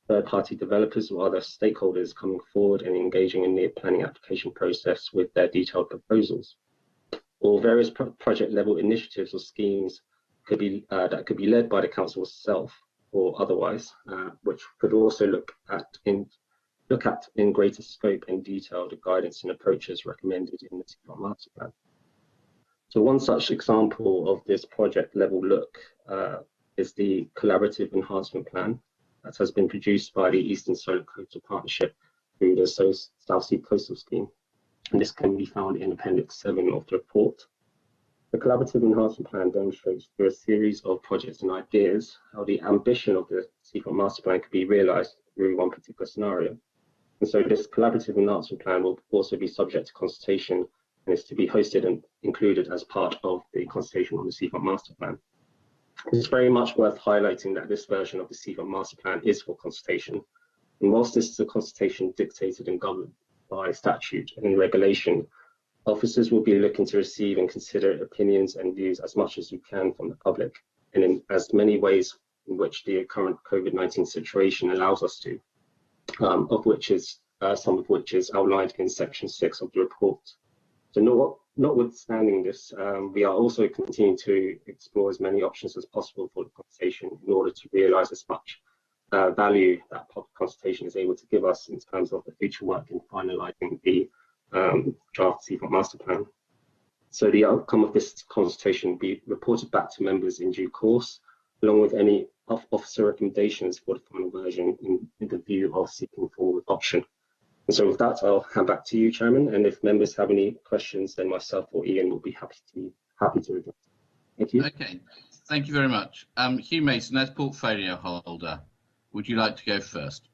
third-party developers or other stakeholders coming forward and engaging in the planning application process with their detailed proposals, or various project-level initiatives or schemes that could be led by the council itself or otherwise, which could also look at in greater scope and detail the guidance and approaches recommended in the seafront master plan. So one such example of this project-level look is the collaborative enhancement plan that has been produced by the Eastern Solent Coastal Partnership through the South Sea Coastal Scheme, and this can be found in Appendix 7 of the report. The collaborative enhancement plan demonstrates through a series of projects and ideas how the ambition of the seafront master plan could be realised through one particular scenario. And so this collaborative enhancement plan will also be subject to consultation and is to be hosted and included as part of the consultation on the seafront master plan. It's very much worth highlighting that this version of the seafront master plan is for consultation. And whilst this is a consultation dictated and governed by statute and regulation, officers will be looking to receive and consider opinions and views as much as you can from the public, and in as many ways in which the current COVID-19 situation allows us to, some of which is outlined in section 6 of the report. So notwithstanding this, we are also continuing to explore as many options as possible for the consultation in order to realise as much value that public consultation is able to give us in terms of the future work in finalising the draft seafront master plan. So the outcome of this consultation will be reported back to members in due course, along with any officer recommendations for the final version in the view of seeking forward adoption. And so with that, I'll hand back to you, Chairman, and if members have any questions, then myself or Ian will be happy to address. Thank you. Okay, thank you very much. Hugh Mason, as portfolio holder, would you like to go first?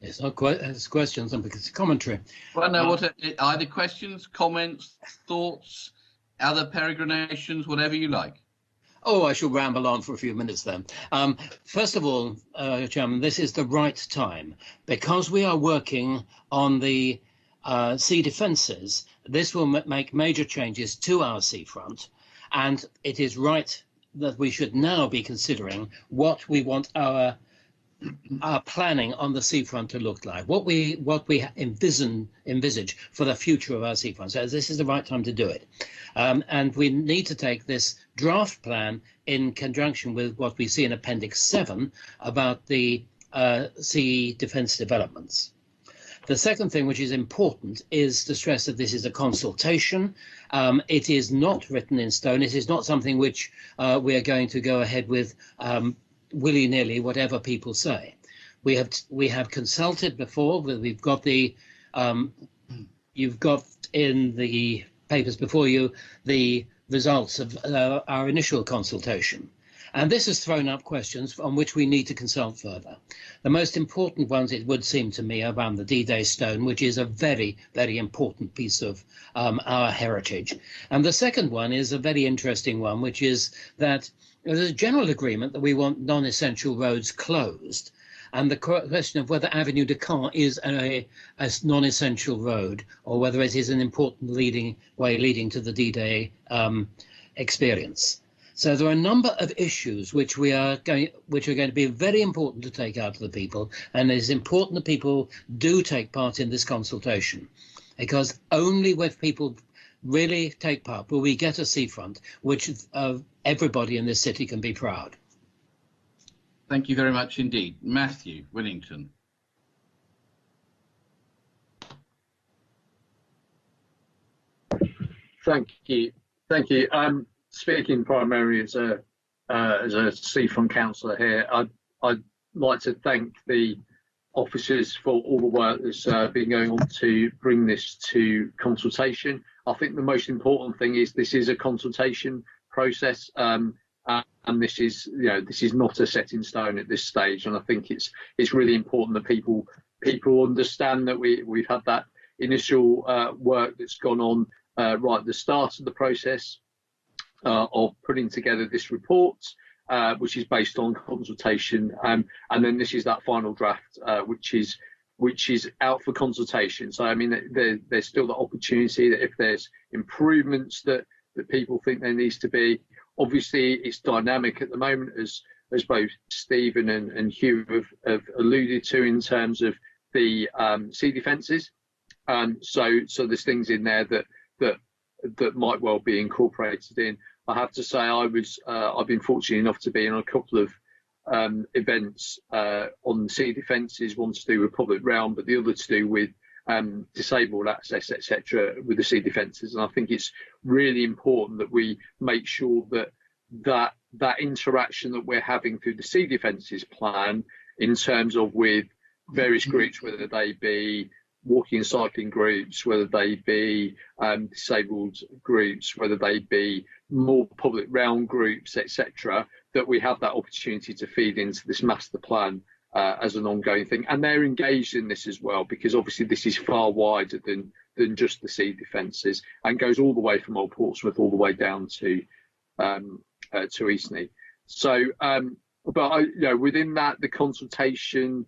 It's not quite as questions, because it's commentary. Well, no, what either questions, comments, thoughts, other peregrinations, whatever you like. Oh, I shall ramble on for a few minutes then. First of all, Chairman, this is the right time because we are working on the sea defences. This will make major changes to our seafront, and it is right that we should now be considering what we want our planning on the seafront to look like, what we envisage for the future of our seafront. So this is the right time to do it. And we need to take this draft plan in conjunction with what we see in Appendix 7 about the sea defence developments. The second thing which is important is to stress that this is a consultation. It is not written in stone. It is not something which we are going to go ahead with willy-nilly, whatever people say. We have consulted before. We've got the you've got in the papers before you the results of our initial consultation, and this has thrown up questions on which we need to consult further. The most important ones, it would seem to me, are around the D-Day stone, which is a very, very important piece of our heritage. And the second one is a very interesting one, which is that there's a general agreement that we want non-essential roads closed. And the question of whether Avenue de Caen is a non-essential road or whether it is an important way leading to the D-Day experience. So there are a number of issues which are going to be very important to take out to the people, and it is important that people do take part in this consultation, because only if people really take part will we get a seafront which everybody in this city can be proud. Thank you very much indeed. Matthew Willington. Thank you. Speaking primarily as a seafront councillor here, I'd like to thank the officers for all the work that's been going on to bring this to consultation. I think the most important thing is this is a consultation process, and this is not a set in stone at this stage. And I think it's really important that people understand that we've had that initial work that's gone on right at the start of the process of putting together this report, which is based on consultation, and then this is that final draft, which is out for consultation. So I mean, there's still the opportunity that if there's improvements that people think there needs to be. Obviously, it's dynamic at the moment, as both Stephen and Hugh have alluded to in terms of the sea defences. So there's things in there that might well be incorporated in. I have to say I've been fortunate enough to be in a couple of events on sea defences, one to do with public realm, but the other to do with disabled access, etc., with the sea defences. And I think it's really important that we make sure that interaction that we're having through the sea defences plan, in terms of with various groups, whether they be walking and cycling groups, whether they be disabled groups, whether they be more public realm groups, etc., that we have that opportunity to feed into this master plan as an ongoing thing. And they're engaged in this as well, because obviously this is far wider than just the sea defences, and goes all the way from Old Portsmouth all the way down to Eastney. So, within that, the consultation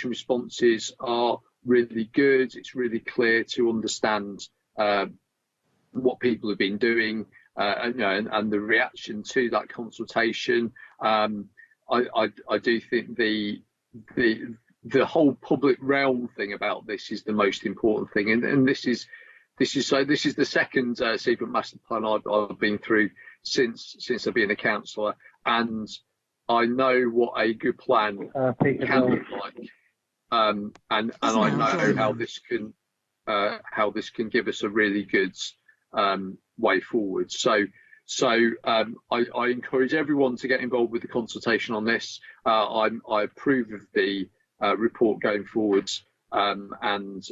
responses are really good. It's really clear to understand what people have been doing, and the reaction to that consultation. I do think the whole public realm thing about this is the most important thing, and this is the second seafront master plan I've been through since I've been a councillor, and I know what a good plan can look like. And I know how this can give us a really good way forward. So I encourage everyone to get involved with the consultation on this. I approve of the report going forwards, and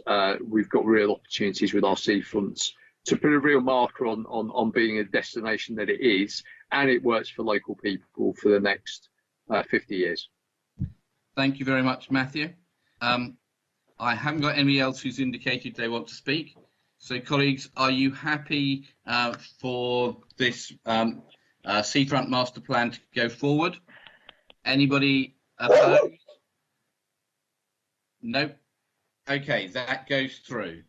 we've got real opportunities with our seafronts to put a real marker on being a destination that it is, and it works for local people for the next 50 years. Thank you very much, Matthew. I haven't got anybody else who's indicated they want to speak. So, colleagues, are you happy for this seafront master plan to go forward. Anybody opposed? No. Okay, that goes through.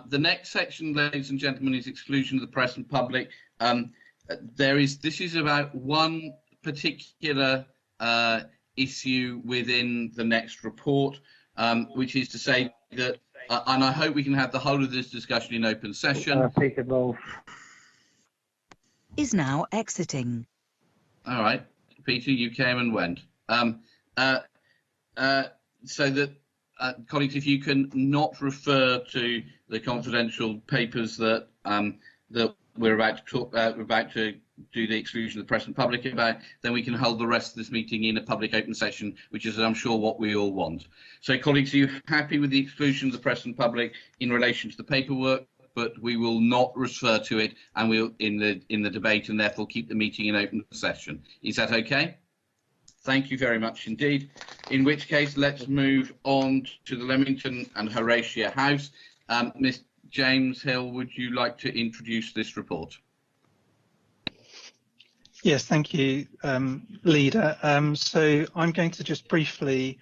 The next section, ladies and gentlemen, is exclusion of the press and public. This is about one particular issue within the next report, which is to say that, and I hope we can have the whole of this discussion in open session. Peter Wolf is now exiting. All right, Peter, you came and went. So that, colleagues, if you can not refer to the confidential papers that that we're about to talk about, we're about to do the exclusion of the press and public about, then we can hold the rest of this meeting in a public open session, which is, I'm sure, what we all want. So, colleagues, are you happy with the exclusion of the press and public in relation to the paperwork? But we will not refer to it, and we'll in the debate, and therefore keep the meeting in open session. Is that okay? Thank you very much indeed. In which case, let's move on to the Leamington and Horatia House. Ms. James Hill, would you like to introduce this report? Yes, thank you, Leader. So I'm going to just briefly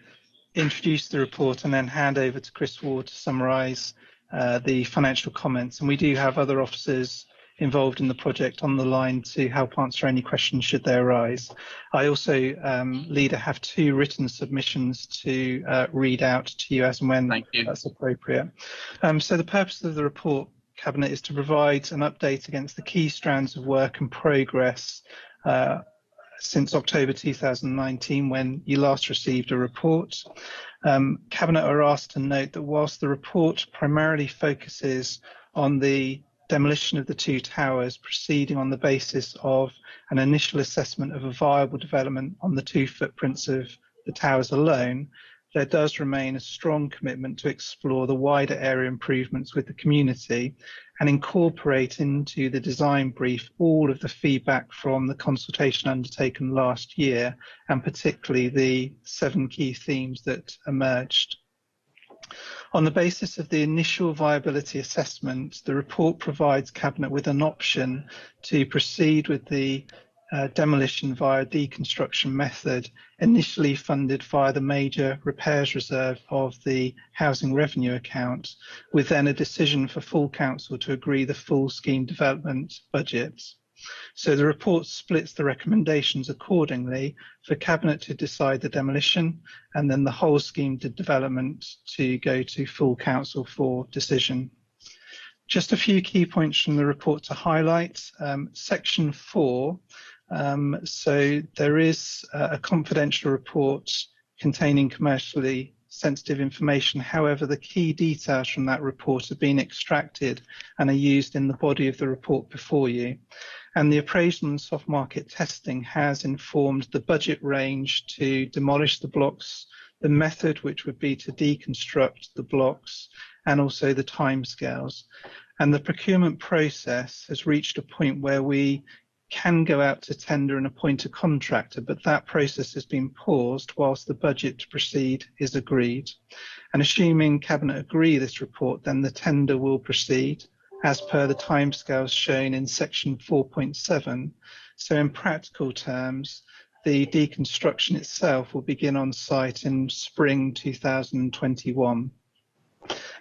introduce the report and then hand over to Chris Ward to summarise the financial comments. And we do have other officers involved in the project on the line to help answer any questions should they arise. I also, Leader, have 2 written submissions to read out to you as and when that's appropriate. So the purpose of the report, Cabinet, is to provide an update against the key strands of work and progress since October 2019, when you last received a report. Cabinet are asked to note that whilst the report primarily focuses on the demolition of the 2 towers, proceeding on the basis of an initial assessment of a viable development on the 2 footprints of the towers alone, there does remain a strong commitment to explore the wider area improvements with the community and incorporate into the design brief all of the feedback from the consultation undertaken last year, and particularly the 7 key themes that emerged. On the basis of the initial viability assessment, the report provides Cabinet with an option to proceed with the demolition via deconstruction method, initially funded via the major repairs reserve of the housing revenue account, with then a decision for full council to agree the full scheme development budget. So the report splits the recommendations accordingly for Cabinet to decide the demolition and then the whole scheme development to go to full council for decision. Just a few key points from the report to highlight. Section 4, so there is a confidential report containing commercially sensitive information. However, the key details from that report have been extracted and are used in the body of the report before you. And the appraisal and soft market testing has informed the budget range to demolish the blocks, the method which would be to deconstruct the blocks, and also the timescales. And the procurement process has reached a point where we can go out to tender and appoint a contractor, but that process has been paused whilst the budget to proceed is agreed. And assuming Cabinet agree this report, then the tender will proceed as per the timescales shown in section 4.7. So in practical terms, the deconstruction itself will begin on site in spring 2021.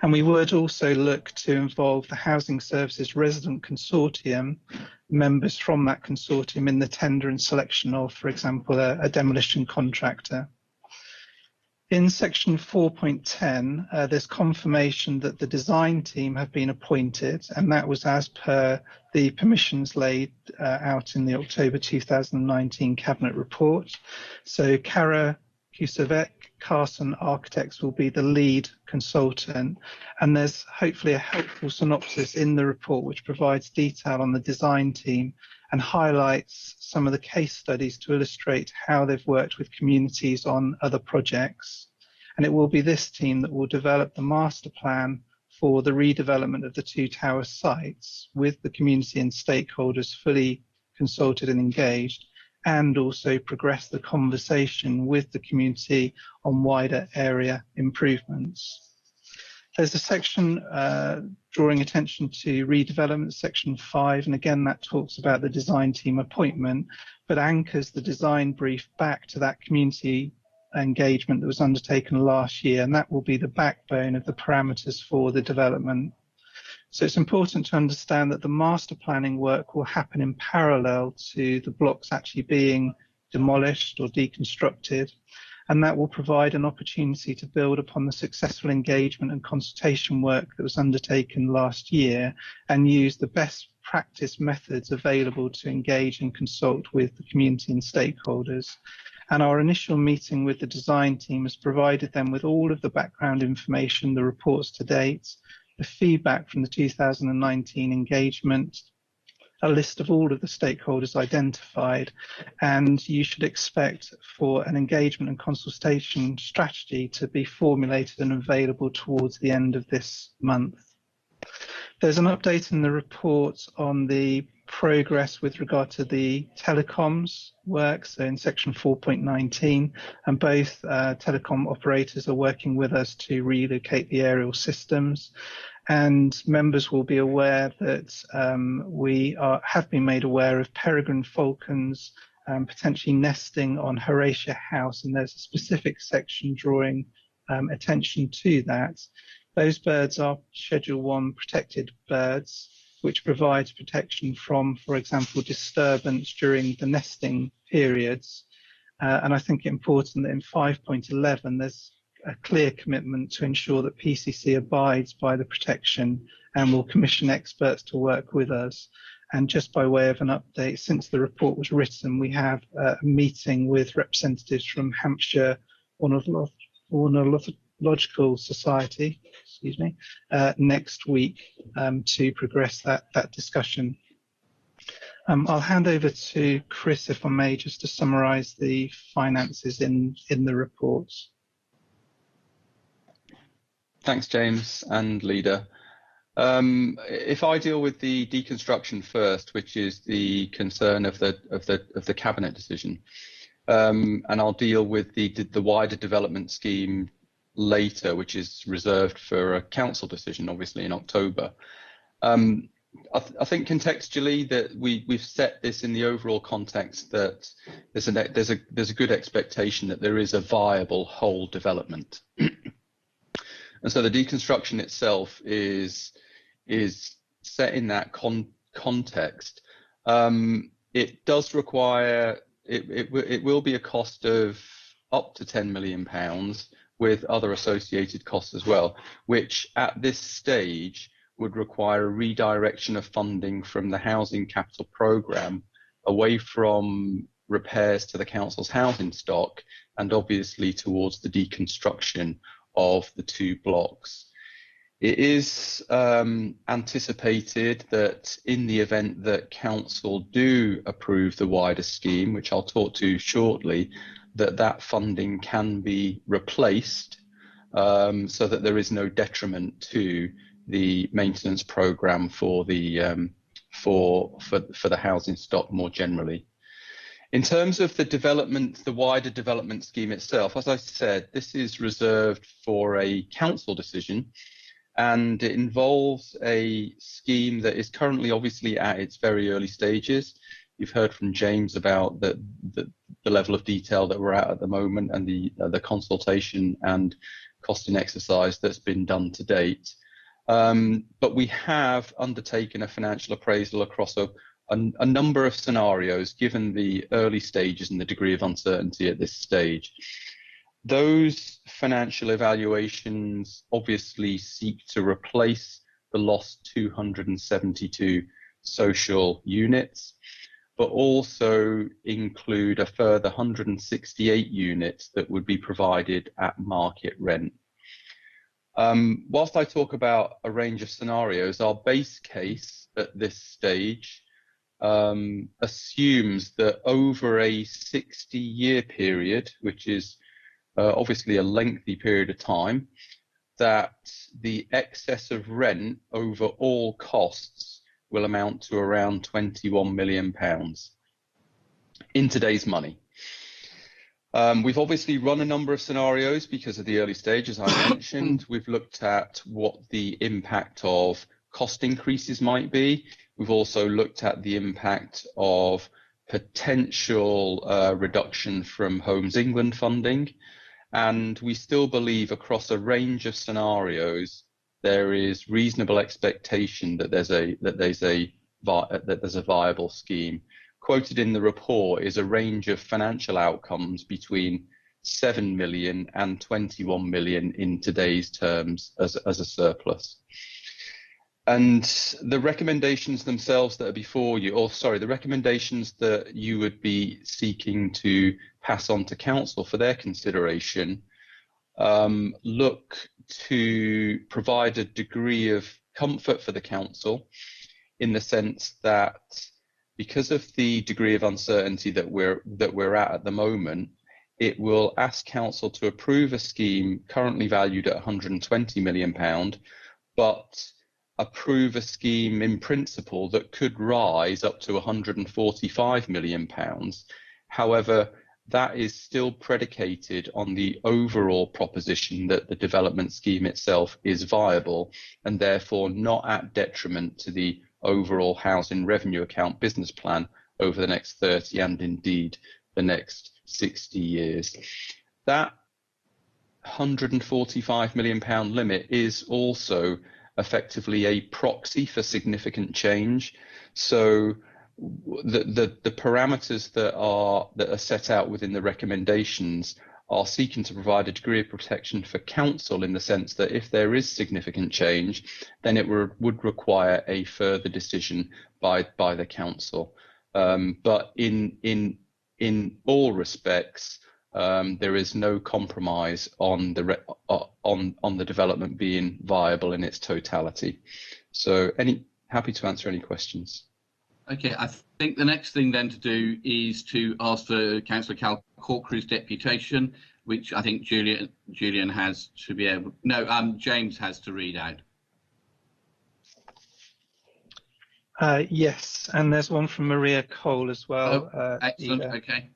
And we would also look to involve the Housing Services Resident Consortium, members from that consortium, in the tender and selection of, for example, a demolition contractor. In section 4.10, there's confirmation that the design team have been appointed, and that was as per the permissions laid out in the October 2019 Cabinet report. So Kara Kusevec, Carson Architects, will be the lead consultant, and there's hopefully a helpful synopsis in the report which provides detail on the design team and highlights some of the case studies to illustrate how they've worked with communities on other projects. And it will be this team that will develop the master plan for the redevelopment of the 2 tower sites, with the community and stakeholders fully consulted and engaged, and also progress the conversation with the community on wider area improvements. There's a section drawing attention to redevelopment section 5, and again that talks about the design team appointment, but anchors the design brief back to that community engagement that was undertaken last year, and that will be the backbone of the parameters for the development. So it's important to understand that the master planning work will happen in parallel to the blocks actually being demolished or deconstructed, and that will provide an opportunity to build upon the successful engagement and consultation work that was undertaken last year and use the best practice methods available to engage and consult with the community and stakeholders. And our initial meeting with the design team has provided them with all of the background information, the reports to date, the feedback from the 2019 engagement, a list of all of the stakeholders identified, and you should expect for an engagement and consultation strategy to be formulated and available towards the end of this month. There's an update in the report on the progress with regard to the telecoms work, so in section 4.19, and both telecom operators are working with us to relocate the aerial systems. And members will be aware that we have been made aware of peregrine falcons potentially nesting on Horatia House, and there's a specific section drawing attention to that. Those birds are Schedule 1 protected birds, which provides protection from, for example, disturbance during the nesting periods. And I think it's important that in 5.11, there's a clear commitment to ensure that PCC abides by the protection and will commission experts to work with us. And just by way of an update, since the report was written, we have a meeting with representatives from Hampshire Ornithological Society, next week to progress that discussion. I'll hand over to Chris, if I may, just to summarise the finances in the report. Thanks, James and Leader. If I deal with the deconstruction first, which is the concern of the cabinet decision, and I'll deal with the wider development scheme later, which is reserved for a council decision, obviously in October. I think contextually that we've set this in the overall context that there's a good expectation that there is a viable whole development. And so the deconstruction itself is set in that context. It does require, it will be a cost of up to £10 million with other associated costs as well, which at this stage would require a redirection of funding from the Housing Capital Programme away from repairs to the council's housing stock and obviously towards the deconstruction of the two blocks. It is anticipated that in the event that council do approve the wider scheme, which I'll talk to shortly, that funding can be replaced so that there is no detriment to the maintenance programme for the housing stock more generally. In terms of the development, the wider development scheme itself, as I said, this is reserved for a council decision, and it involves a scheme that is currently obviously at its very early stages. You've heard from James about the level of detail that we're at the moment and the consultation and costing exercise that's been done to date. But we have undertaken a financial appraisal across a number of scenarios given the early stages and the degree of uncertainty at this stage. Those financial evaluations obviously seek to replace the lost 272 social units, but also include a further 168 units that would be provided at market rent. Whilst I talk about a range of scenarios, our base case at this stage assumes that over a 60-year period, which is obviously a lengthy period of time, that the excess of rent over all costs will amount to around £21 million in today's money. We've obviously run a number of scenarios because of the early stage, as I mentioned. We've looked at what the impact of cost increases might be. We've also looked at the impact of potential reduction from Homes England funding, and we still believe across a range of scenarios there is reasonable expectation that there's a viable scheme. Quoted in the report is a range of financial outcomes between 7 million and 21 million in today's terms as a surplus. And the recommendations themselves that are before you, or sorry, the recommendations that you would be seeking to pass on to council for their consideration look to provide a degree of comfort for the council, in the sense that because of the degree of uncertainty that we're at the moment, it will ask council to approve a scheme currently valued at £120 million, but approve a scheme in principle that could rise up to £145 million. However, that is still predicated on the overall proposition that the development scheme itself is viable and therefore not at detriment to the overall housing revenue account business plan over the next 30 and indeed the next 60 years. That £145 million limit is also effectively a proxy for significant change. So the parameters that are set out within the recommendations are seeking to provide a degree of protection for council, in the sense that if there is significant change, then it would require a further decision by the council. But in all respects, there is no compromise on the development being viable in its totality. So happy to answer any questions. Okay, I think the next thing then to do is to ask for Councillor Cal Corkery's deputation, which I think Julian has to be able. No, James has to read out. Yes, and there's one from Maria Cole as well. Excellent. Okay.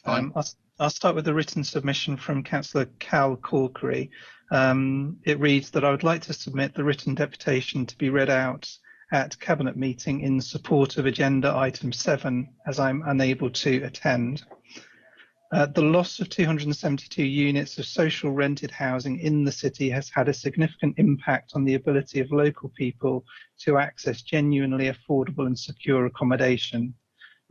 Fine. I'll start with the written submission from Councillor Cal Corkery. It reads that I would like to submit the written deputation to be read out at Cabinet meeting in support of agenda item 7, as I'm unable to attend. The loss of 272 units of social rented housing in the city has had a significant impact on the ability of local people to access genuinely affordable and secure accommodation.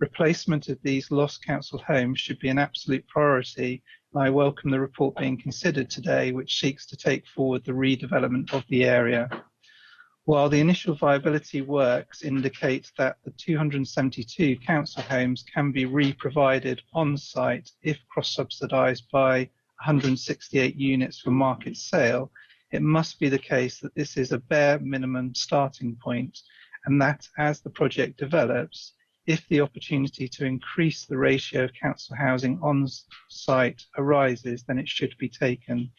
Replacement of these lost council homes should be an absolute priority, and I welcome the report being considered today, which seeks to take forward the redevelopment of the area. While the initial viability works indicate that the 272 council homes can be re-provided on site if cross-subsidised by 168 units for market sale, it must be the case that this is a bare minimum starting point, and that as the project develops, if the opportunity to increase the ratio of council housing on site arises, then it should be taken.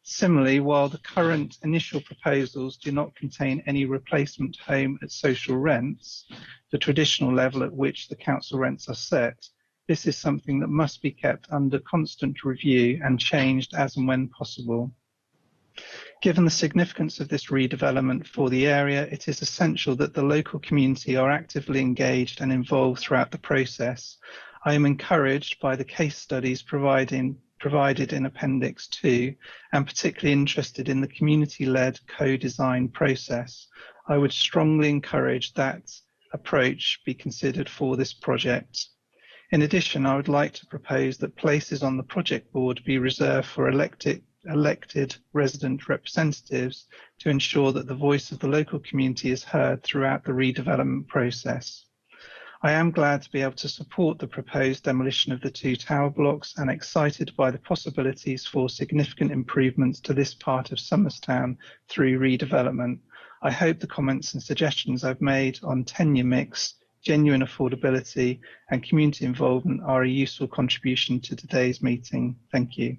Similarly, while the current initial proposals do not contain any replacement home at social rents, the traditional level at which the council rents are set, this is something that must be kept under constant review and changed as and when possible. Given the significance of this redevelopment for the area, it is essential that the local community are actively engaged and involved throughout the process. I am encouraged by the case studies provided in Appendix 2, and particularly interested in the community-led co-design process. I would strongly encourage that approach be considered for this project. In addition, I would like to propose that places on the project board be reserved for elected resident representatives to ensure that the voice of the local community is heard throughout the redevelopment process. I am glad to be able to support the proposed demolition of the 2 tower blocks and excited by the possibilities for significant improvements to this part of Somerstown through redevelopment. I hope the comments and suggestions I've made on tenure mix, genuine affordability and community involvement are a useful contribution to today's meeting. Thank you.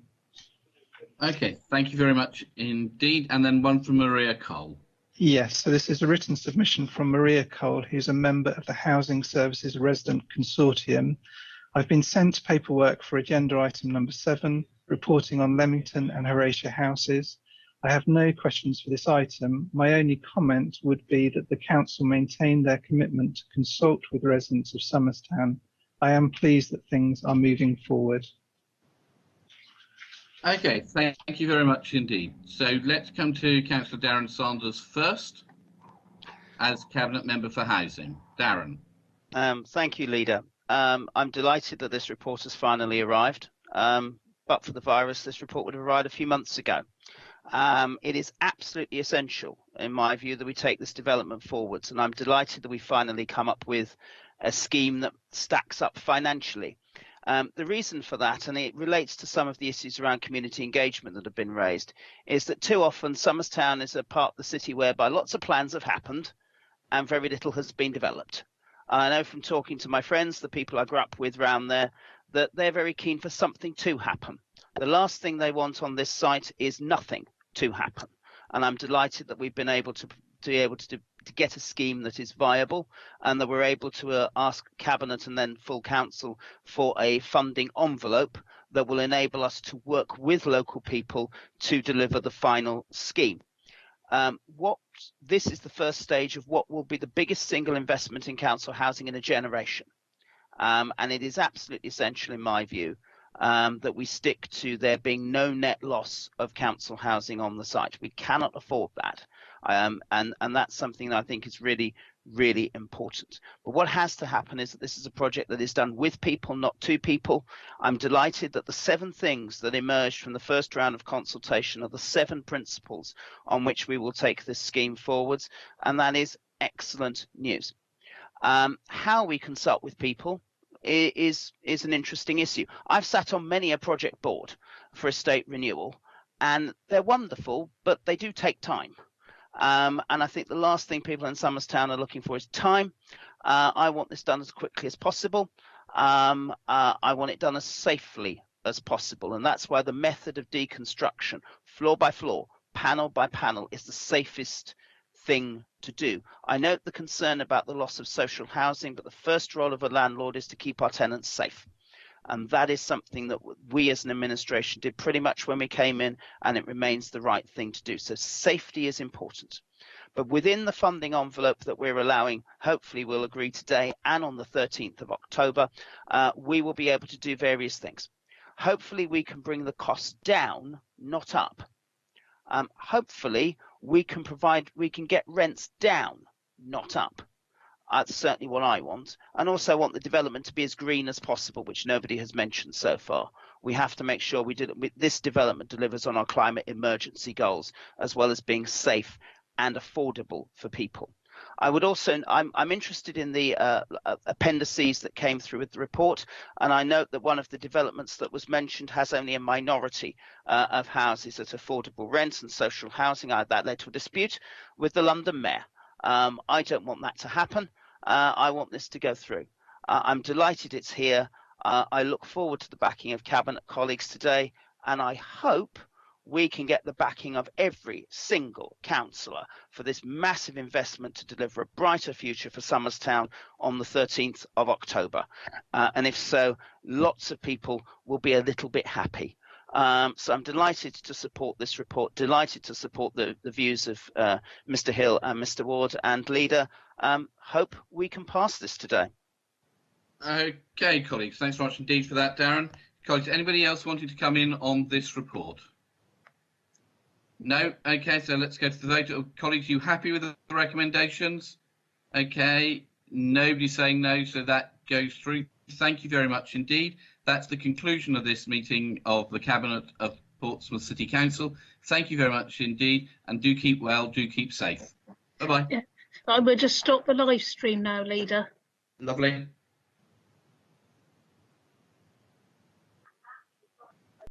Okay, thank you very much indeed. And then one from Maria Cole. Yes, so this is a written submission from Maria Cole, who's a member of the Housing Services Resident Consortium. I've been sent paperwork for agenda item number 7, reporting on Leamington and Horatia houses. I have no questions for this item. My only comment would be that the council maintain their commitment to consult with residents of Somerstown. I am pleased that things are moving forward. Okay, thank you very much indeed. So let's come to Councillor Darren Sanders first as Cabinet Member for Housing. Darren. Thank you, Leader. I'm delighted that this report has finally arrived. But for the virus, this report would have arrived a few months ago. It is absolutely essential, in my view, that we take this development forwards, and I'm delighted that we finally come up with a scheme that stacks up financially. The reason for that, and it relates to some of the issues around community engagement that have been raised, is that too often Somerstown is a part of the city whereby lots of plans have happened and very little has been developed. And I know from talking to my friends, the people I grew up with around there, that they're very keen for something to happen. The last thing they want on this site is nothing to happen. And I'm delighted that we've been able to get a scheme that is viable, and that we're able to ask Cabinet and then full council for a funding envelope that will enable us to work with local people to deliver the final scheme. This is the first stage of what will be the biggest single investment in council housing in a generation. And it is absolutely essential, in my view, that we stick to there being no net loss of council housing on the site. We cannot afford that. And that's something that I think is really, really important. But what has to happen is that this is a project that is done with people, not to people. I'm delighted that the 7 things that emerged from the first round of consultation are the 7 principles on which we will take this scheme forwards, and that is excellent news. How we consult with people is an interesting issue. I've sat on many a project board for estate renewal, and they're wonderful, but they do take time. And I think the last thing people in Somerstown are looking for is time. I want this done as quickly as possible. I want it done as safely as possible, and that's why the method of deconstruction, floor by floor, panel by panel, is the safest thing to do. I note the concern about the loss of social housing, but the first role of a landlord is to keep our tenants safe. And that is something that we as an administration did pretty much when we came in, and it remains the right thing to do. So safety is important. But within the funding envelope that we're allowing, hopefully we'll agree today and on the 13th of October, we will be able to do various things. Hopefully we can bring the costs down, not up. Hopefully we can get rents down, not up. That's certainly what I want. And also want the development to be as green as possible, which nobody has mentioned so far. We have to make sure this development delivers on our climate emergency goals, as well as being safe and affordable for people. I would also, I'm interested in the appendices that came through with the report, and I note that one of the developments that was mentioned has only a minority of houses at affordable rents and social housing. That led to a dispute with the London Mayor. I don't want that to happen. I want this to go through. I'm delighted it's here. I look forward to the backing of Cabinet colleagues today, and I hope we can get the backing of every single councillor for this massive investment to deliver a brighter future for Somerstown on the 13th of October. And if so, lots of people will be a little bit happy. So I'm delighted to support this report, delighted to support the views of Mr. Hill and Mr. Ward, and Leader. Hope we can pass this today. Okay, colleagues, thanks very much indeed for that, Darren. Colleagues, anybody else wanting to come in on this report? No? Okay, so let's go to the vote. Colleagues, you happy with the recommendations? Okay, nobody's saying no, so that goes through. Thank you very much indeed. That's the conclusion of this meeting of the Cabinet of Portsmouth City Council. Thank you very much indeed, and do keep well, do keep safe. Bye-bye. Yeah. I will just stop the live stream now, Leader. Lovely.